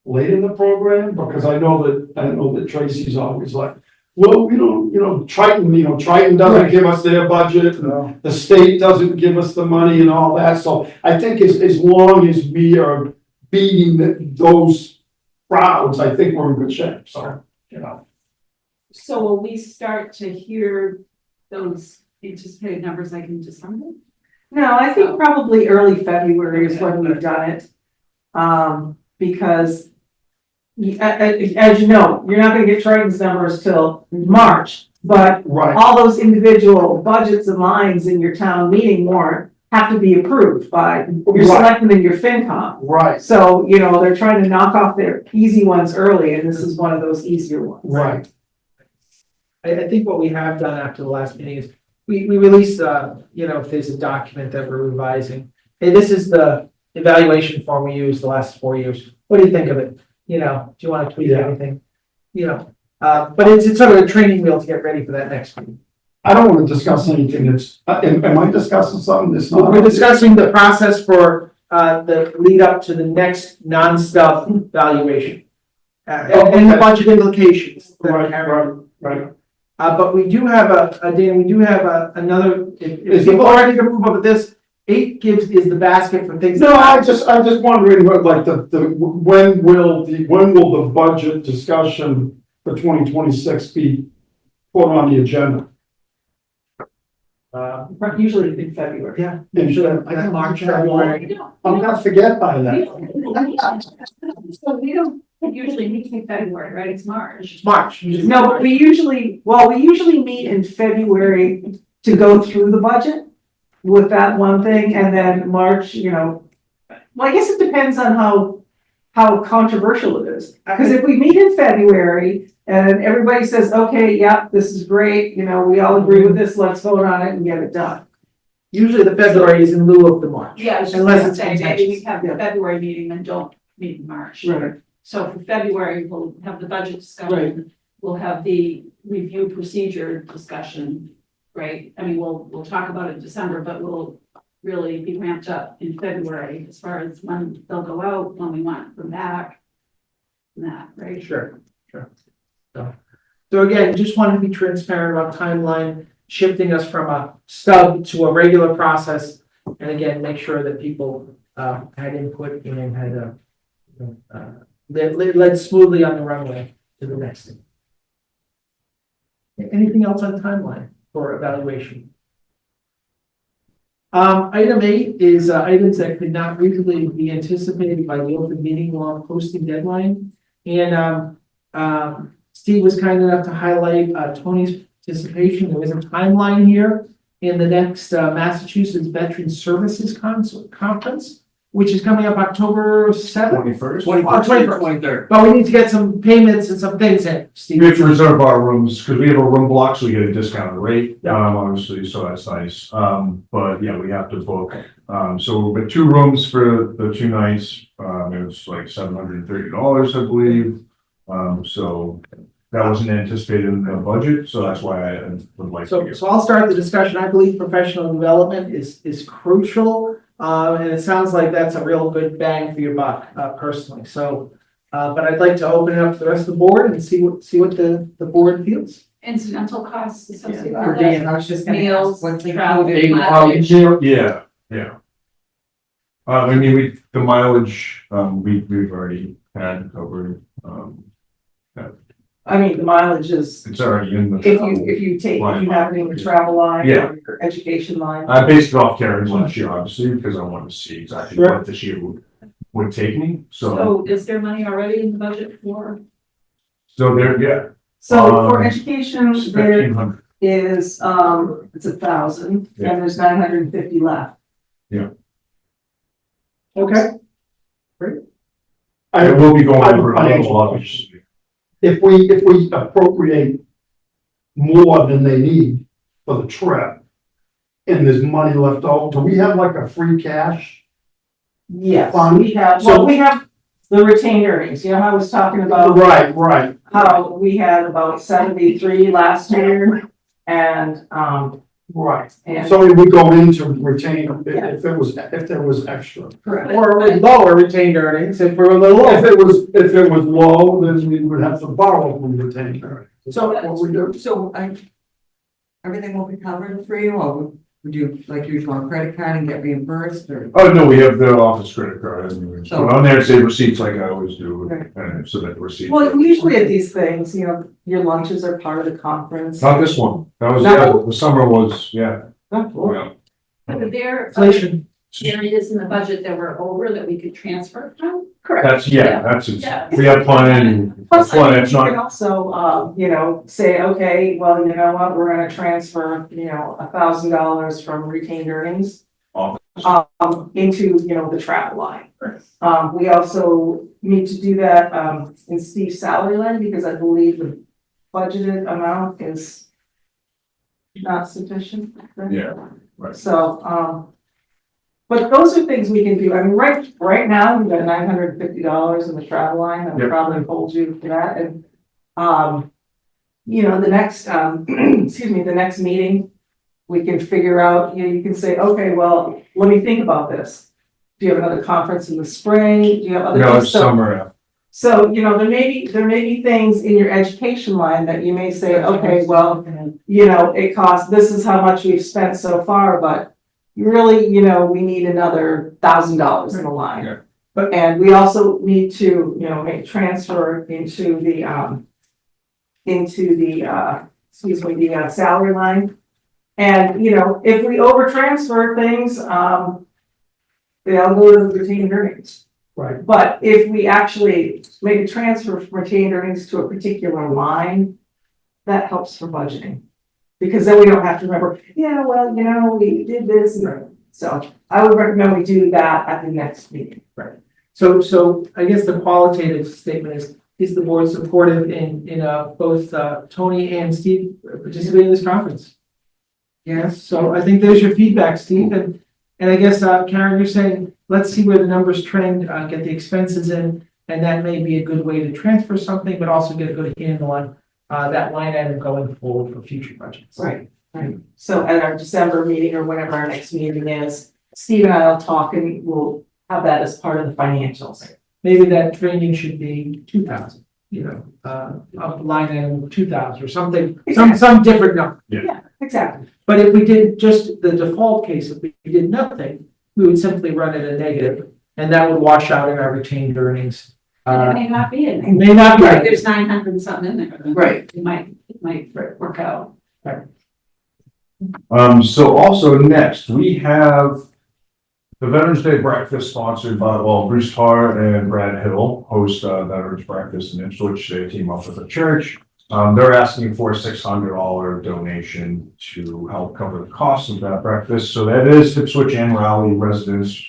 late in the program, because I know that Tracy's always like, well, we don't, Triton doesn't give us their budget, and the state doesn't give us the money and all that, so I think as long as we are beating those crowds, I think we're in good shape, so, So will we start to hear those anticipated numbers like in December? No, I think probably early February is when we've done it. Because as you know, you're not gonna get Triton's numbers till March, but right, all those individual budgets and lines in your town meeting warrant have to be approved by your Right. selectmen and your FinCom. right, So, they're trying to knock off their easy ones early, and this is one of those easier ones. right. I think what we have done after the last meeting is we release, if there's a document that we're revising. Hey, this is the evaluation form we used the last 4 years. What do you think of it? Do you want to tweak Yeah. anything? But it's sort of a training wheel to get ready for that next meeting. I don't want to discuss anything that's, am I discussing something that's not? We're discussing the process for, the lead up to the next non-stub valuation. And the budget implications. that Right, carry. right. But we do have Dan, we do have another, if people already approve of this, 8 is the basket for things. No, I'm just wondering, what, like, when will the budget discussion for 2026 be put on the agenda? Usually in February. Yeah, usually like March, February. I'm gonna forget by then. So we don't usually meet in February, right? It's March. It's March. usually No, March. but we usually meet in February to go through the budget with that one thing, and then March, well, I guess it depends on how controversial it is. Because if we meet in February and everybody says, okay, yeah, this is great, we all agree with this, let's vote on it and get it done. Usually the February is in lieu of the March. Yeah, I was just Unless gonna it's say, maybe we contentious. have Yeah. a February meeting and don't meet in March. Right. So for February, we'll have the budget discussion, we'll have the review procedure discussion, right? I mean, we'll talk about it in December, but we'll really be ramped up in February as far as when they'll go out, when we want them back. And that, right? Sure. So again, just wanted to be transparent about timeline, shifting us from a stub to a regular process. And again, make sure that people, had input and had, led smoothly on the runway to the next thing. Anything else on timeline for evaluation? Item 8 is items that could not reasonably be anticipated by the open meeting law posting deadline. And Steve was kind enough to highlight Tony's participation. There is a timeline here in the next Massachusetts Veterans Services Conference, which is coming up October 7th. 21st. 23rd. But we need to get some payments and some things in, We Steve. have to reserve our rooms, because we have a room block, so we get a discounted rate, Yeah. obviously, so that's nice. But yeah, we have to book. So with 2 rooms for the 2 nights, it was like $730, I believe. So that wasn't anticipated in the budget, so that's why I would like to So, get. so I'll start the discussion. I believe professional development is crucial. And it sounds like that's a real good bang for your buck, personally. So, but I'd like to open it up to the rest of the board and see what the board feels. Incidental costs associated Per with diem, that. I was just gonna Meals, ask, what's travel. included? Mileage. Yeah. I mean, the mileage, we've already had covered, I mean, the mileage is, it's already in the. if you have it in your travel line Yeah. or your education line. I based it off Karen's last year, obviously, because I wanted to see exactly Sure. what this year would take me, so So is there money already in the budget for? there, yeah. So for education, It's there 1,500. is, it's 1,000 Yeah. and there's 950 left. Okay. I It will be going I have a over a financial little, question. If we appropriate more than they need for the trip, and there's money left over, do we have like a free cash? Yes, Fund. we have, So- we have the retained earnings, how I was talking about. Right. How we had about 73 last year and, Right. and. So we go into retain, if there was extra. Correct. Or lower retained earnings if we're a little If low. it was low, then we would have to borrow from retained earnings. So- What we do. So everything will be covered for you, or would you like use your credit card and get reimbursed, or? Oh, no, we have the office credit card, and So- on there, say receipts like I always do, Right. and so that receipt. Well, usually at these things, your lunches are part of the conference. Not this one, that was, No. yeah, the summer was, yeah. Oh, cool. Yeah. Are there Inflation. areas in the budget that were over that we could transfer from? Correct. That's, that's, Yeah. we have plenty, Plus, I plenty, mean, it's you can not, also, say, okay, well, you know what, we're gonna transfer, $1,000 from retained earnings. Office. Into, the travel line. We also need to do that, in Steve's salary line, because I believe the budgeted amount is not sufficient. correct? Yeah, right. So, but those are things we can do. I mean, right now, we've got $950 in the travel line. I'll Yep. probably hold you for that. And, the next, the next meeting, we can figure out, you can say, okay, well, let me think about this. Do you have another conference in the spring? Do you have other? no, things? it's summer, So, there may be things in your education line that you may say, okay, well, it costs, this is how much we've spent so far, but really, we need another $1,000 in the line. Yeah. And we also need to, make transfer into the salary line. And, you know, if we over transfer things, they'll go to the retained earnings. Right. But if we actually make a transfer from retained earnings to a particular line, that helps for budgeting. Because then we don't have to remember, yeah, well, you know, we did this, so I would recommend we do that at the next meeting. So I guess the qualitative statement is the board supportive in both Tony and Steve participating in this conference? Yes, so I think there's your feedback, Steve, and I guess Karen, you're saying, let's see where the numbers trend, get the expenses in, and that may be a good way to transfer something, but also get a good handle on that line item going forward for future budgets. Right. So at our December meeting or whenever our next meeting is, Steve and I will talk and we'll have that as part of the financials. Maybe that training should be 2,000, you know, a line item of 2,000 or something, some different number. Exactly. But if we did just the default case, if we did nothing, we would simply run it a negative, and that would wash out in our retained earnings. It may not be in there. May not be. Right, there's 900 and something in there. Right. It might work out. So also next, we have the Veterans Day breakfast sponsored by, well, Bruce Tarr and Brad Hill host Veterans Breakfast in Ipswich. They team up with the church. They're asking for a $600 donation to help cover the cost of that breakfast. So that is Ipswich and Raleigh residents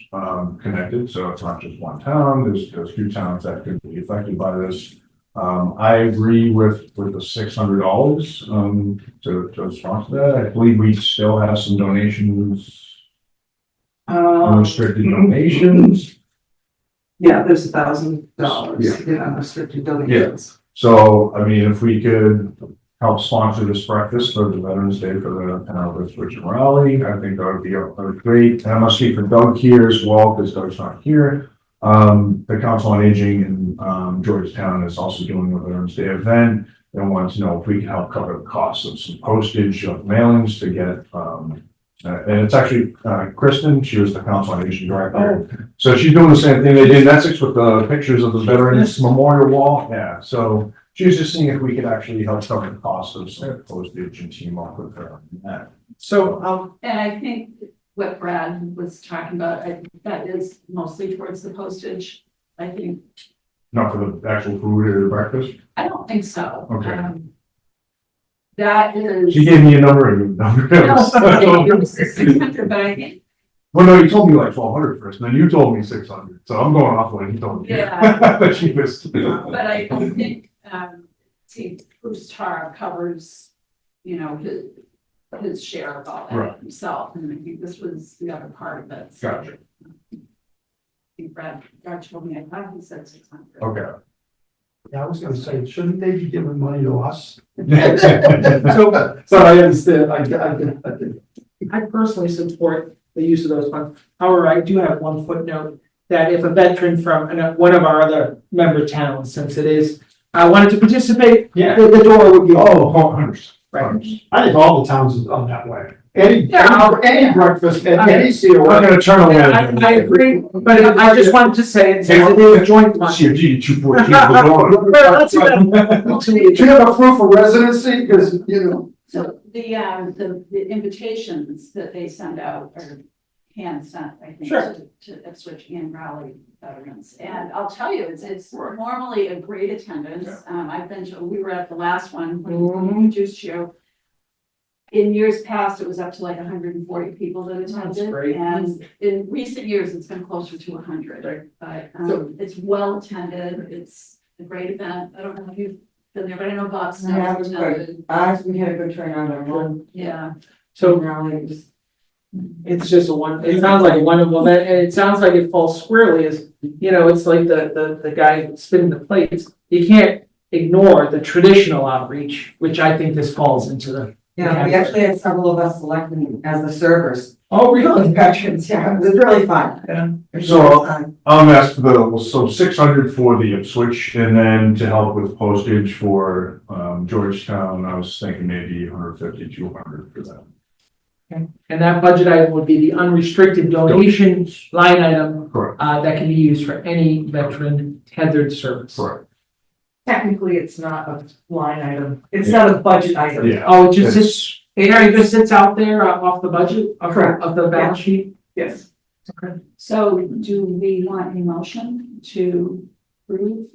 connected. So it's not just one town. There's two towns that could be affected by this. I agree with the $600 to sponsor that. I believe we still have some donations, unrestricted donations. Yeah, there's $1,000 Yeah. in unrestricted donations. So, I mean, if we could help sponsor this breakfast for the Veterans Day for the town of Ipswich and Raleigh, I think that would be great. And I must speak for Doug here as well, because Doug's not here. The Council on Aging in Georgetown is also doing a Veterans Day event. They want to know if we can help cover the cost of some postage of mailings to get, and it's actually Kristen, she was the Council on Aging Director. So she's doing the same thing they did in Essex with the pictures of the Veterans Memorial Wall. Yeah, so she was just seeing if we could actually help cover the cost of some postage and team up with her on that. So, And I think what Brad was talking about, that is mostly towards the postage. I think, Not for the actual food or breakfast. I don't think so. Okay. That is. She gave me a number and a number. No, it was 600, but I think, Well, no, you told me like 1,200 first, and then you told me 600. So I'm going off what you told me. Yeah. The cheapest. but I think, see, Bruce Tarr covers, you know, his share of all Right. that himself, and I think this was the other part of it. So Gotcha. I think Brad told me, I thought he said 600. Okay. Yeah, I was gonna say, shouldn't they be giving money to us? so So I understand, I get. I personally support the use of those funds. However, I do have one footnote that if a veteran from one of our other member towns, since it is, wanted to participate, Yeah. the door would be open. Oh, 100. Right. I think all the towns are that way. Any Yeah. breakfast, Okay. any COA. I'm gonna turn I around. agree, but I just wanted to say it, since it is a joint fund. CRG 214. Let's do that. Do you have a proof of residency? Because, you know. So the invitations that they send out are hand sent, I think, Sure. to Ipswich and Raleigh veterans. And I'll tell you, it's normally a great attendance. I've been to, we were at the last one when we introduced you. In years past, it was up to like 140 people that attended. great. And in recent years, it's been closer to 100. But it's well attended. It's a great event. I don't know if you've been there, but I know Bob Yeah, it Snell's was attended. we had a good turnout on one. Yeah. So Rallies. it's just it sounds like a wonderful event, and it sounds like it falls squarely as, you know, it's like the guy spinning the plates. You can't ignore the traditional outreach, which I think this falls into the. Yeah, we actually had several of us selected as the servers. Oh, really? Veterans, yeah, it was really fun. Yeah. It was So- really fun. Asked for so 600 for the Ipswich, and then to help with postage for Georgetown, I was thinking maybe 150, 200 for that. And that budget item would be the unrestricted donation line item, Correct. that can be used for any veteran tethered service. Correct. Technically, it's not a line item. It's not a budget item. Yeah. Oh, it just, It's 800 just sits out there off the budget Correct. of the balance sheet? Yes. So do we want a motion to approve?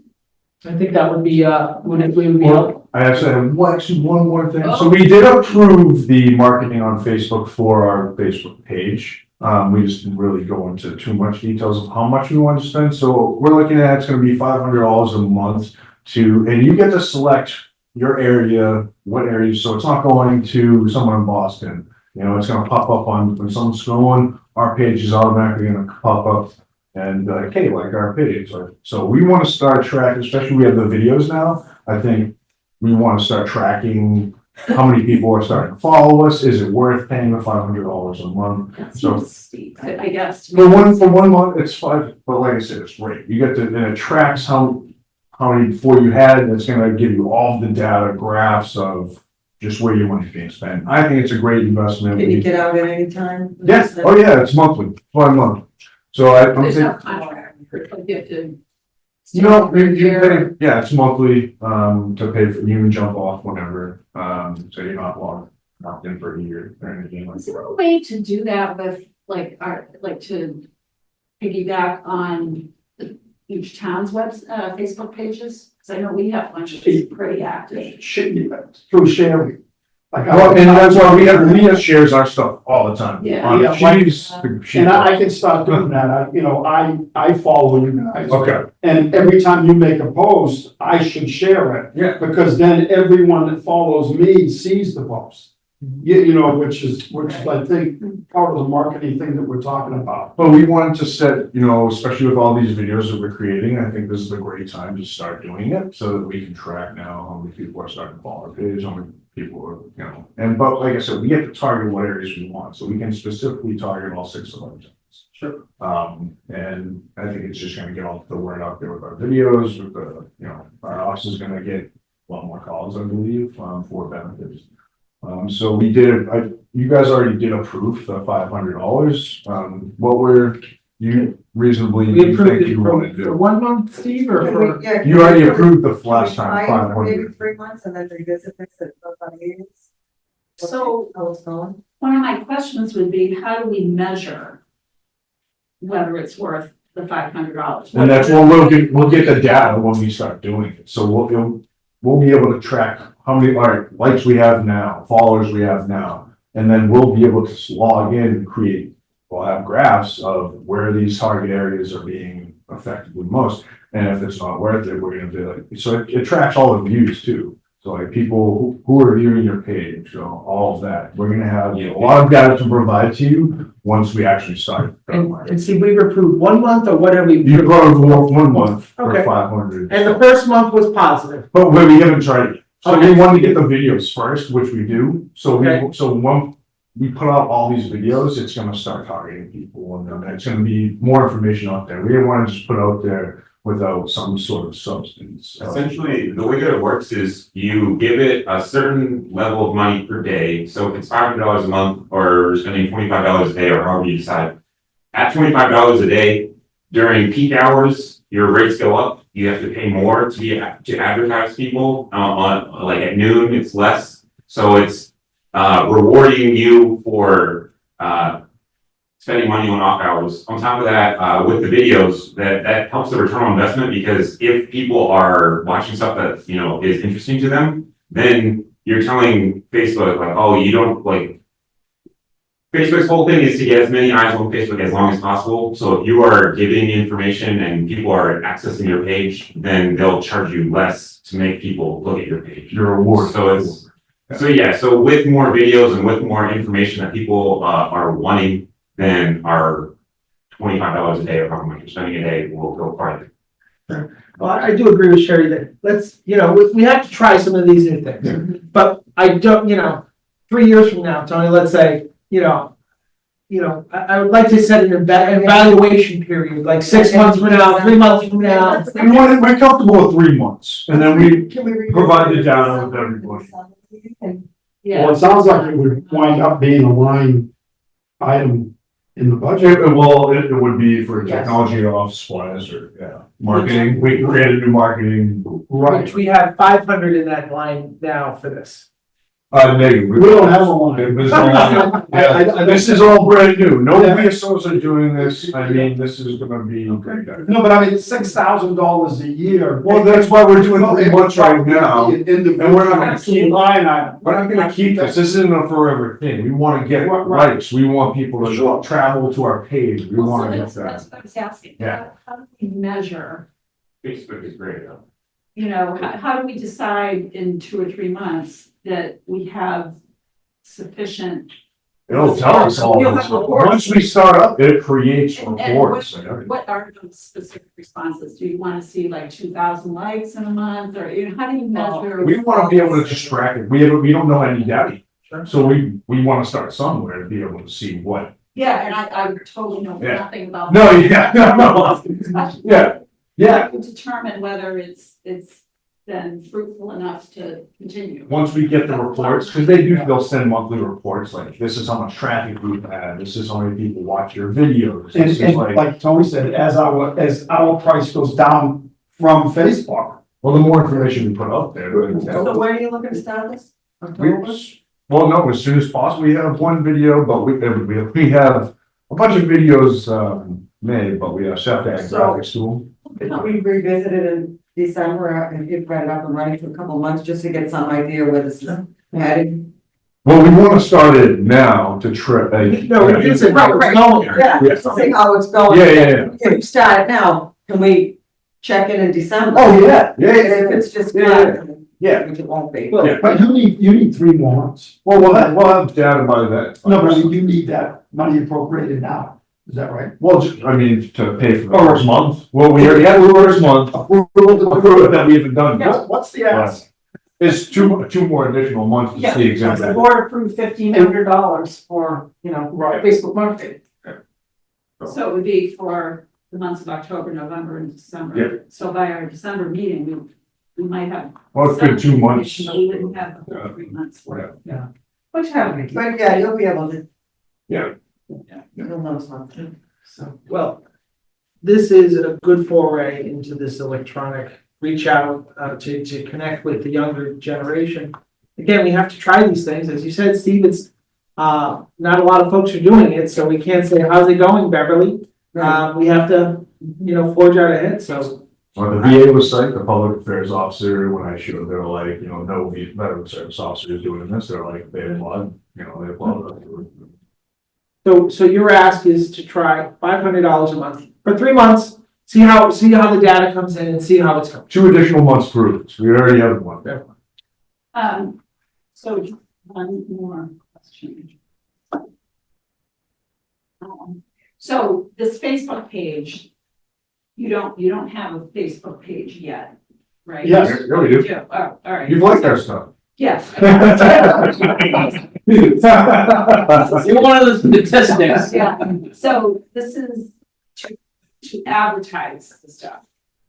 I think that would be, would be Well, I actually have one more thing. So we did approve the marketing on Facebook for our Facebook page. We just didn't really go into too much details of how much we want to spend. So we're looking at, it's gonna be $500 a month and you get to select your area, what area, so it's not going to someone in Boston. You know, it's gonna pop up when someone's scrolling, our page is automatically gonna pop up and be like, hey, like our page. So we wanna start tracking, especially we have the videos now. I think we wanna start tracking how many people are starting to follow us. Is it worth paying the $500 a month? That So- seems steep, I guess. For one month, it's fine, but like I said, it's great. You get to, and it tracks how many before you had, and it's gonna give you all the data graphs of just where your money's being spent. I think it's a great investment. Can you get out at any time? Yes, oh yeah, it's monthly, 1 month. So I'm There's no thinking, contract, like you have to. you know, you pay, yeah, it's monthly, to pay for, you can jump off whenever, so you're not locked in for a year or anything like Is that. there a way to do that with to piggyback on each town's Facebook pages? Because I know we have one that's pretty active. Through sharing. Like, Well, and that's why Leah shares our stuff all the time. Yeah. She's. and I can start doing that, I follow you guys. Okay, And every time you make a post, I should share it. Yeah. Because then everyone that follows me sees the post. You know, which is I think part of the marketing thing that we're talking about. but we wanted to set, you know, especially with all these videos that we're creating, I think this is a great time to start doing it so that we can track now how many people are starting to follow our page, how many people are, you know, but like I said, we get to target what areas we want, so we can specifically target all 6 of them. Sure. And I think it's just gonna get all the word out there with our videos, with the, you know, our office is gonna get a lot more calls, I believe, for benefits. So we did, you guys already did approve the $500. What were you reasonably We approved think it you want to for do? 1 month, Steve, or for? Yeah, You already approved the last Can time, we try for 500. maybe 3 months and then revisit this at the meetings? So How it's going? one of my questions would be, how do we measure whether it's worth the $500? And that's when we'll get the data when we start doing it. So we'll be able to track how many likes we have now, followers we have now. And then we'll be able to log in and we'll have graphs of where these target areas are being affected the most. And if it's not worth it, we're gonna be like, so it tracks all the views too. So like people who are viewing your page, so all of that. We're gonna have a lot of data to provide to you once we actually start. And see, we've approved 1 month or whatever we. You brought it 1 month for Okay. 500. And the first month was positive. But we haven't tried it. So Okay. we wanted to get the videos first, which we do. So Okay. when we put out all these videos, it's gonna start targeting people and then it's gonna be more information out there. We didn't want to just put out there without some sort of substance. Essentially, the way that it works is you give it a certain level of money per day. So if it's $500 a month or spending $25 a day or however you decide. At $25 a day, during peak hours, your rates go up. You have to pay more to advertise people. On like at noon, it's less. So it's rewarding you for spending money on off hours. On top of that, with the videos, that helps the return on investment because if people are watching stuff that, you know, is interesting to them, then you're telling Facebook like, oh, you don't like, Facebook's whole thing is to get as many eyes on Facebook as long as possible. So if you are giving information and people are accessing your page, then they'll charge you less to make people look at your page. Your reward. So with more videos and with more information that people are wanting, then our $25 a day or however much you're spending a day will go farther. Well, I do agree with Sherry that we have to try some of these new things. But I don't, 3 years from now, Tony, let's say, I would like to set an evaluation period, like 6 months from now, 3 months from now. We're comfortable with 3 months and then we Can we revisit provide the this data with everybody. And Well, it sounds like it would wind up being a line item in the budget. It would be for Yes. technology office supplies or, marketing. We created new marketing. Which we have 500 in that line now for this. Negative. We don't have a line. It was all- yeah, this is all brand new. No VSOs are doing this. I mean, this is gonna be. No, but I mean, $6,000 a year. Well, that's why we're doing 3 months right now. Individual. And we're not gonna keep- Line item. We're not gonna keep this. This isn't a forever thing. We wanna get Right. likes. We want people to travel to our page. We Also, wanna get that's that. what I was asking. Yeah. How do we measure, Facebook is great, though. you know, how do we decide in 2 or 3 months that we have sufficient? It'll tell us all. You'll this. have reports. Once we start up, it creates And reports and everything. what are those specific responses? Do you want to see like 2,000 likes in a month, or, you know, how do you measure? We wanna be able to just track it. We don't know any data. So we wanna start somewhere to be able to see what. Yeah, and I totally know Yeah. nothing about. No, yeah, no, yeah, yeah. To determine whether it's been fruitful enough to continue. Once we get the reports, because they'll send monthly reports, like, this is how much traffic we've had, this is how many people watch your videos. And, This is and like, like Tony said, as our price goes down from Facebook. well, the more information we put out there. So when are you looking to start this? October? Well, no, as soon as possible. We have one video, but we have a bunch of videos, made, but we have to add graphics to them. Can we revisit it in December and get it up and running for a couple of months just to get some idea where this is heading? Well, we want to start it now to try. No, we did say, right, Right. no, Yeah, Yeah. to see how it's going. Yeah. If you start it now, can we check in December? Oh, yeah, yeah, If it's just Yeah, flat, yeah. which it won't be. Well, Yeah. But you need 3 more months. Well, we'll have data by then. No, but I mean, you need that money appropriated now. Is that right? Well, I mean, to pay for the Oh. first month. Well, we already had the first month. Approve that we haven't done yet. What's the ask? It's two more additional months to Yeah, see exactly. the board approved $1,500 for, Right. Facebook marketing. So it would be for the months of October, November, and December. So by our December meeting, we might have. Well, it's been 2 months. But we wouldn't have the whole 3 months worth. Which happened. But yeah, you'll be able to. Yeah. You'll know something. So, well, this is a good foray into this electronic reach out, to connect with the younger generation. Again, we have to try these things. As you said, Steve, it's, not a lot of folks are doing it, so we can't say, how's it going, Beverly? We have to, forge out ahead, so. On the VA was like, the public affairs officer, when I showed, they were like, no veteran service officer is doing this, they're like, they applaud, they applaud. So your ask is to try $500 a month for 3 months, see how the data comes in and see how it's going. 2 additional months proves. We already have one. So one more question. So this Facebook page, you don't have a Facebook page yet, right? Yes. Yeah, we do. You oh, all right. You've liked our stuff. Yes. You're one of those statistics. Yeah, so this is to advertise the stuff.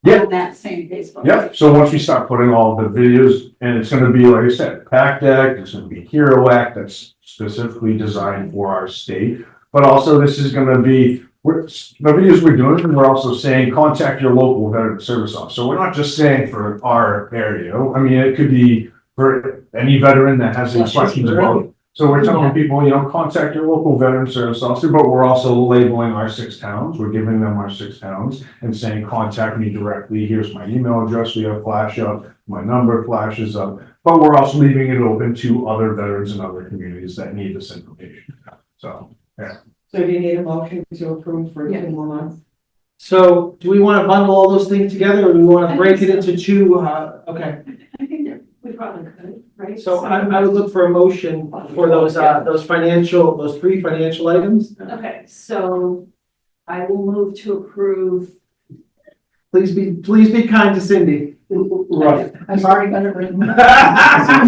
Yeah. On that same Facebook. Yep, so once we start putting all the videos, and it's gonna be, like I said, PAC Deck, it's gonna be Hero Act, that's specifically designed for our state. But also, this is gonna be, the videos we're doing, we're also saying, contact your local veteran service officer. So we're not just saying for our area, I mean, it could be for any veteran that has any questions about it. So we're telling people, contact your local veteran service officer, but we're also labeling our 6 towns. We're giving them our 6 towns and saying, contact me directly. Here's my email address. We have flash up. My number flashes up. But we're also leaving it open to other veterans and other communities that need this information. So, yeah. So do you need a motion to approve for 2 more months? So do we want to bundle all those things together or do we want to break it into 2? Okay, I think that we probably could, right? so I would look for a motion for those 3 financial items. Okay, so I will move to approve. Please be kind to Cindy. Right. I've already got it written.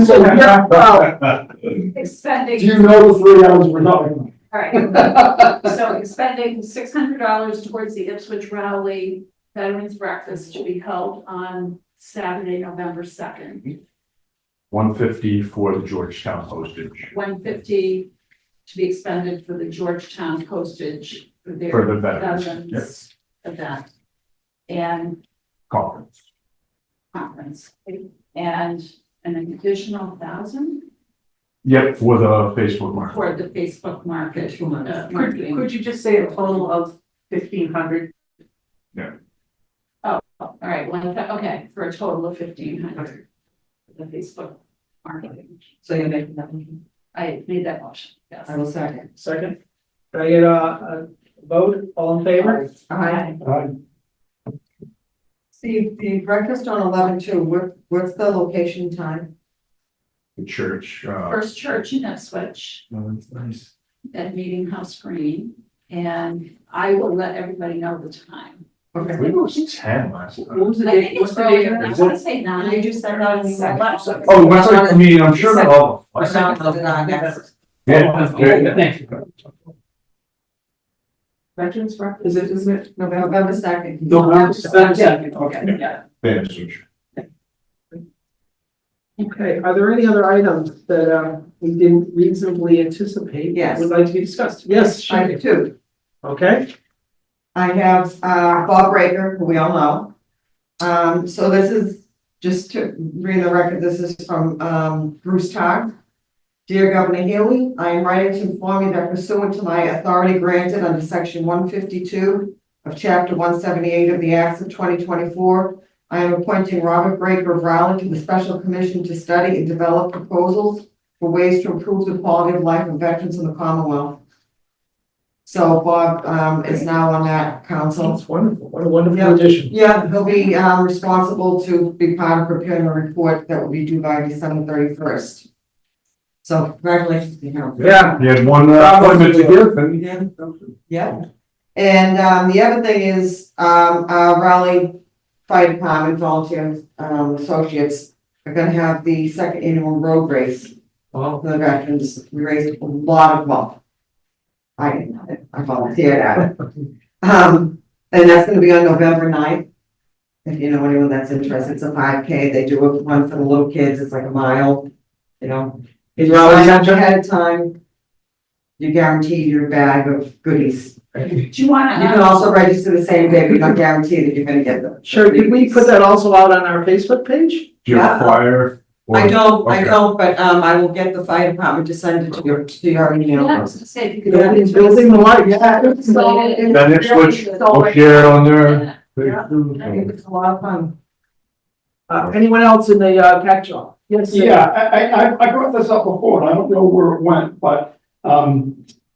So, yeah, well, Expending. Do you know the 3 items we're talking about? All right, so expending $600 towards the Ipswich Rowley Veterans Breakfast to be held on Saturday, November 2nd. $150 for the Georgetown postage. $150 to be expended for the Georgetown postage for their For the veterans, veterans event and Conference. conference. And an additional 1,000 Yep, for the Facebook market. for the Facebook market, marketing. Could you just say a total of 1,500? All right, okay, for a total of 1,500. The Facebook marketing. So you're making that motion? I made that motion, yes. I will second. Second. Can I get a vote? All in favor? Aye. Steve, the breakfast on 11/2, what's the location time? The church, First Church in Ipswich that's nice. at Meeting House Green, and I will let everybody know the time. Okay. We was 10 last What time. was the I date? think What's it's the earlier, date? than I want to say 9. Did you send out an email? Oh, that's like, I mean, I'm sure they're all. Or not, next. Yeah. Thank you. Veterans breakfast, isn't it November? November 2nd. November Yeah, okay, yeah. Fantasy. Okay, are there any other items that we didn't reasonably anticipate? Yes. Would like to be discussed? Yes, I do Sherry. too. Okay, I have, Bob Raker, who we all know. So this is, just to read the record, this is from, Bruce Tarr. Dear Governor Healy, I am writing to inform you that pursuant to my authority granted under section 152 of chapter 178 of the Acts of 2024, I am appointing Robert Breaker of Rowley to the Special Commission to study and develop proposals for ways to improve the quality of life of veterans in the Commonwealth. So Bob, is now on that council. that's wonderful. What a wonderful Yeah. addition. Yeah, he'll be, responsible to be part of preparing a report that will be due by December 31st. So congratulations to him. Yeah. You had one appointment to give, and Yeah. Yeah. And, the other thing is, Raleigh Fire Department volunteer, associates are gonna have the second annual road race. For the veterans, we raised a lot of money. I didn't have it, I volunteered at it. And that's gonna be on November 9th. If you know anyone that's interested, it's a 5K, they do a one for the little kids, it's like a mile, you know. If you sign up ahead of time, you guarantee your bag of goodies. Do you You want can to, also register the same day, but you're not guaranteed that you're gonna get them. Sure, could we put that also out on our Facebook page? do you have a flyer? or- I don't, Okay. but, I will get the fire department to send it to your email. yeah, I was gonna say, if you could. Building the light. Then Ipswich will share it on their. Yeah. I think it's a lot of fun. Anyone else in the catch-all? Yes. sir. Yeah, I brought this up before, and I don't know where it went, but,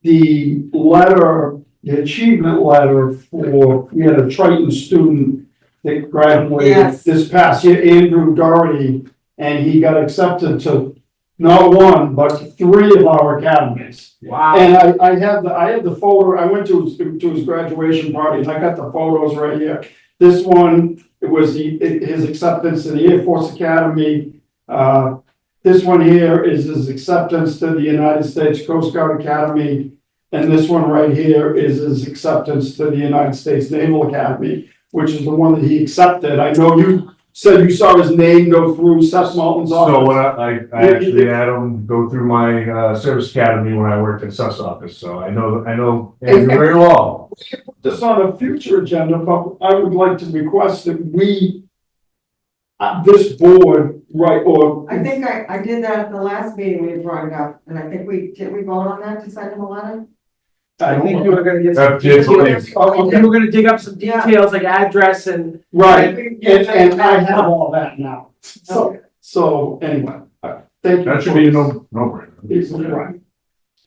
the letter, the achievement letter for, we had a Triton student that graduated Yes. this past year, Andrew Doherty, and he got accepted to not one, but 3 of our academies. Wow. And I have the photo, I went to his graduation party, and I got the photos right here. This one, it was his acceptance to the Air Force Academy. This one here is his acceptance to the United States Coast Guard Academy. And this one right here is his acceptance to the United States Naval Academy, which is the one that he accepted. I know you said you saw his name go through Seth Martin's So office. when I actually had him go through my, service academy when I worked in Seth's office, so I know Andrew very well. This on a future agenda, but I would like to request that we, this board, right, or. I think I did that at the last meeting we brought it up, and I think did we vote on that to send him a letter? I think you were gonna get some Yes, details. Oh, You were gonna dig up some details like address and. Right, and I have all that now. So anyway, thank you. That should be a no-brainer. It's right.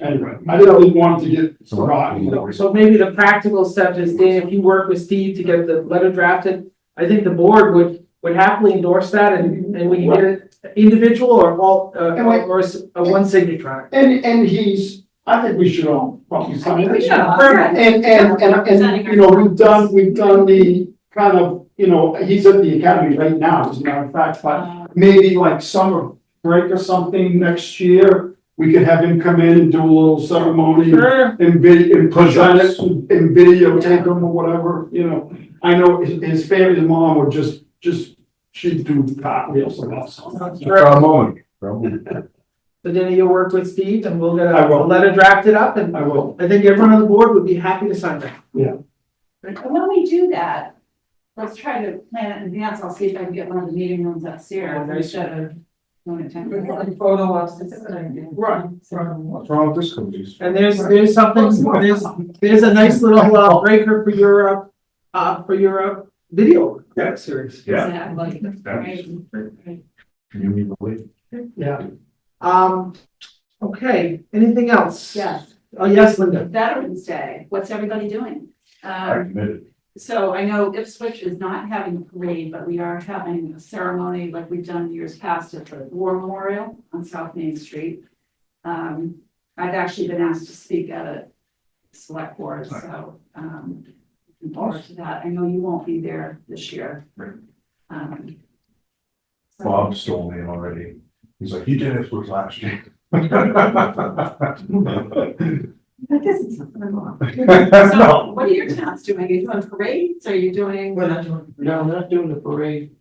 Anyway, I didn't want to get forgotten. So maybe the practical step is, Dan, if you work with Steve to get the letter drafted, I think the board would happily endorse that and we can get it individual or all, or a one signature on it. And I think we should all probably sign it. Yeah. And, you know, we've done the kind of, you know, he's at the academy right now, as a matter of fact, but maybe like summer break or something next year, we could have him come in and do a little ceremony Sure. and present it and videotape him or whatever, you know. I know his family, his mom would just, she'd do cartwheels and all sorts. Moment. So then you'll work with Steve and we'll get I a will. letter drafted up and I will, I think everyone on the board would be happy to sign that. And when we do that, let's try to plan it in advance. I'll see if I can get one of the meeting rooms Oh, upstairs nice. instead of Don't attend. Photo ops. Right. What's wrong with this cookies? And there's something, there's a nice little breaker for your video series. Yeah. Exactly. That's- Right. You need to wait. Yeah. Okay, anything else? Yes, Oh, yes, Linda. Veterans Day, what's everybody doing? I committed. So I know Ipswich is not having a parade, but we are having a ceremony like we've done years past at the War Memorial on South Main Street. I've actually been asked to speak at a select board, so, looking forward to that. I know you won't be there this year. Right. So- Bob stole me already. He's like, you did it for last year. I guess it's not very long. So what are your towns doing? Are you doing parades? Are you doing? No, I'm not doing the parade.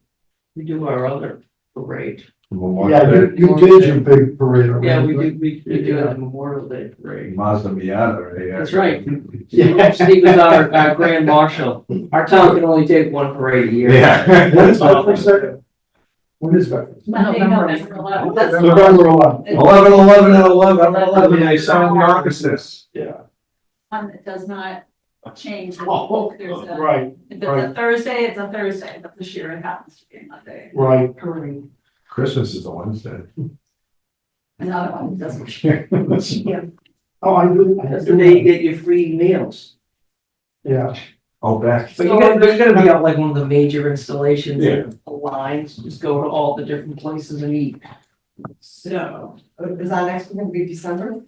We do our other parade. Yeah, you did your big parade already. Yeah, we do a Memorial Day parade. Mazda Miata, eh? That's right. Yeah. Steve is our grand marshal. Our town can only take one parade a year. Yeah. When's Veterans Day? When is Veterans? Monday, November 11th. That's- November 11th. 11, they sound the opposites. Yeah. It does not change. Oh, There's a, right, if it's a Thursday, it's a Thursday, but this year it happens to be a Monday. right. Christmas is a Wednesday. Another one doesn't. Oh, I do. That's the day you get your free meals. Yeah. Oh, back. But there's gonna be like one of the major installations, Yeah. the lines, just go to all the different places and eat. So. Is our next one gonna be December?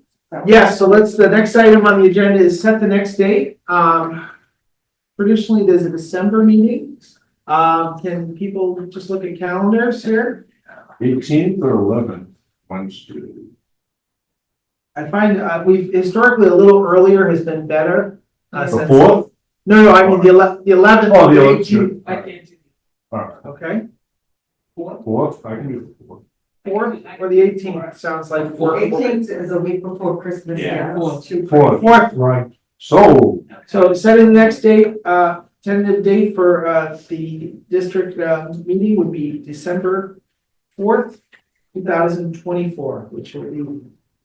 Yes, so the next item on the agenda is set the next date. Traditionally, there's a December meeting. Can people just look at calendars here? 18th or 11th, Wednesday. I find, we've historically a little earlier has been better. The since- 4th? No, I mean the 11th. Oh, or the 18th. 11th. I can't do All right, Okay, 4th, I can do the 4th. 4th or the 18th, sounds like. 18th is a week before Christmas. Yeah. it's too- 4th, 4th, Right. so, so setting the next date, tentative date for, the district, meeting would be December 4th, 2024, which will be,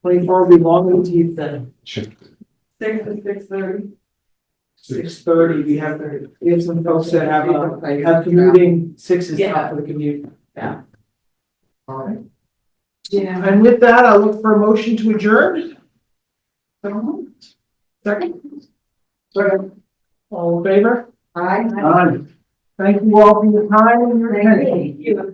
24 will be long in the teeth then. 6 to 6:30. 6:30, we have some folks that have commuting, 6 is tough for the commute. Yeah. All right, Yeah. and with that, I'll look for a motion to adjourn. Second? Second. All in favor? Aye. Thank you all for your time and your attention. Thank you.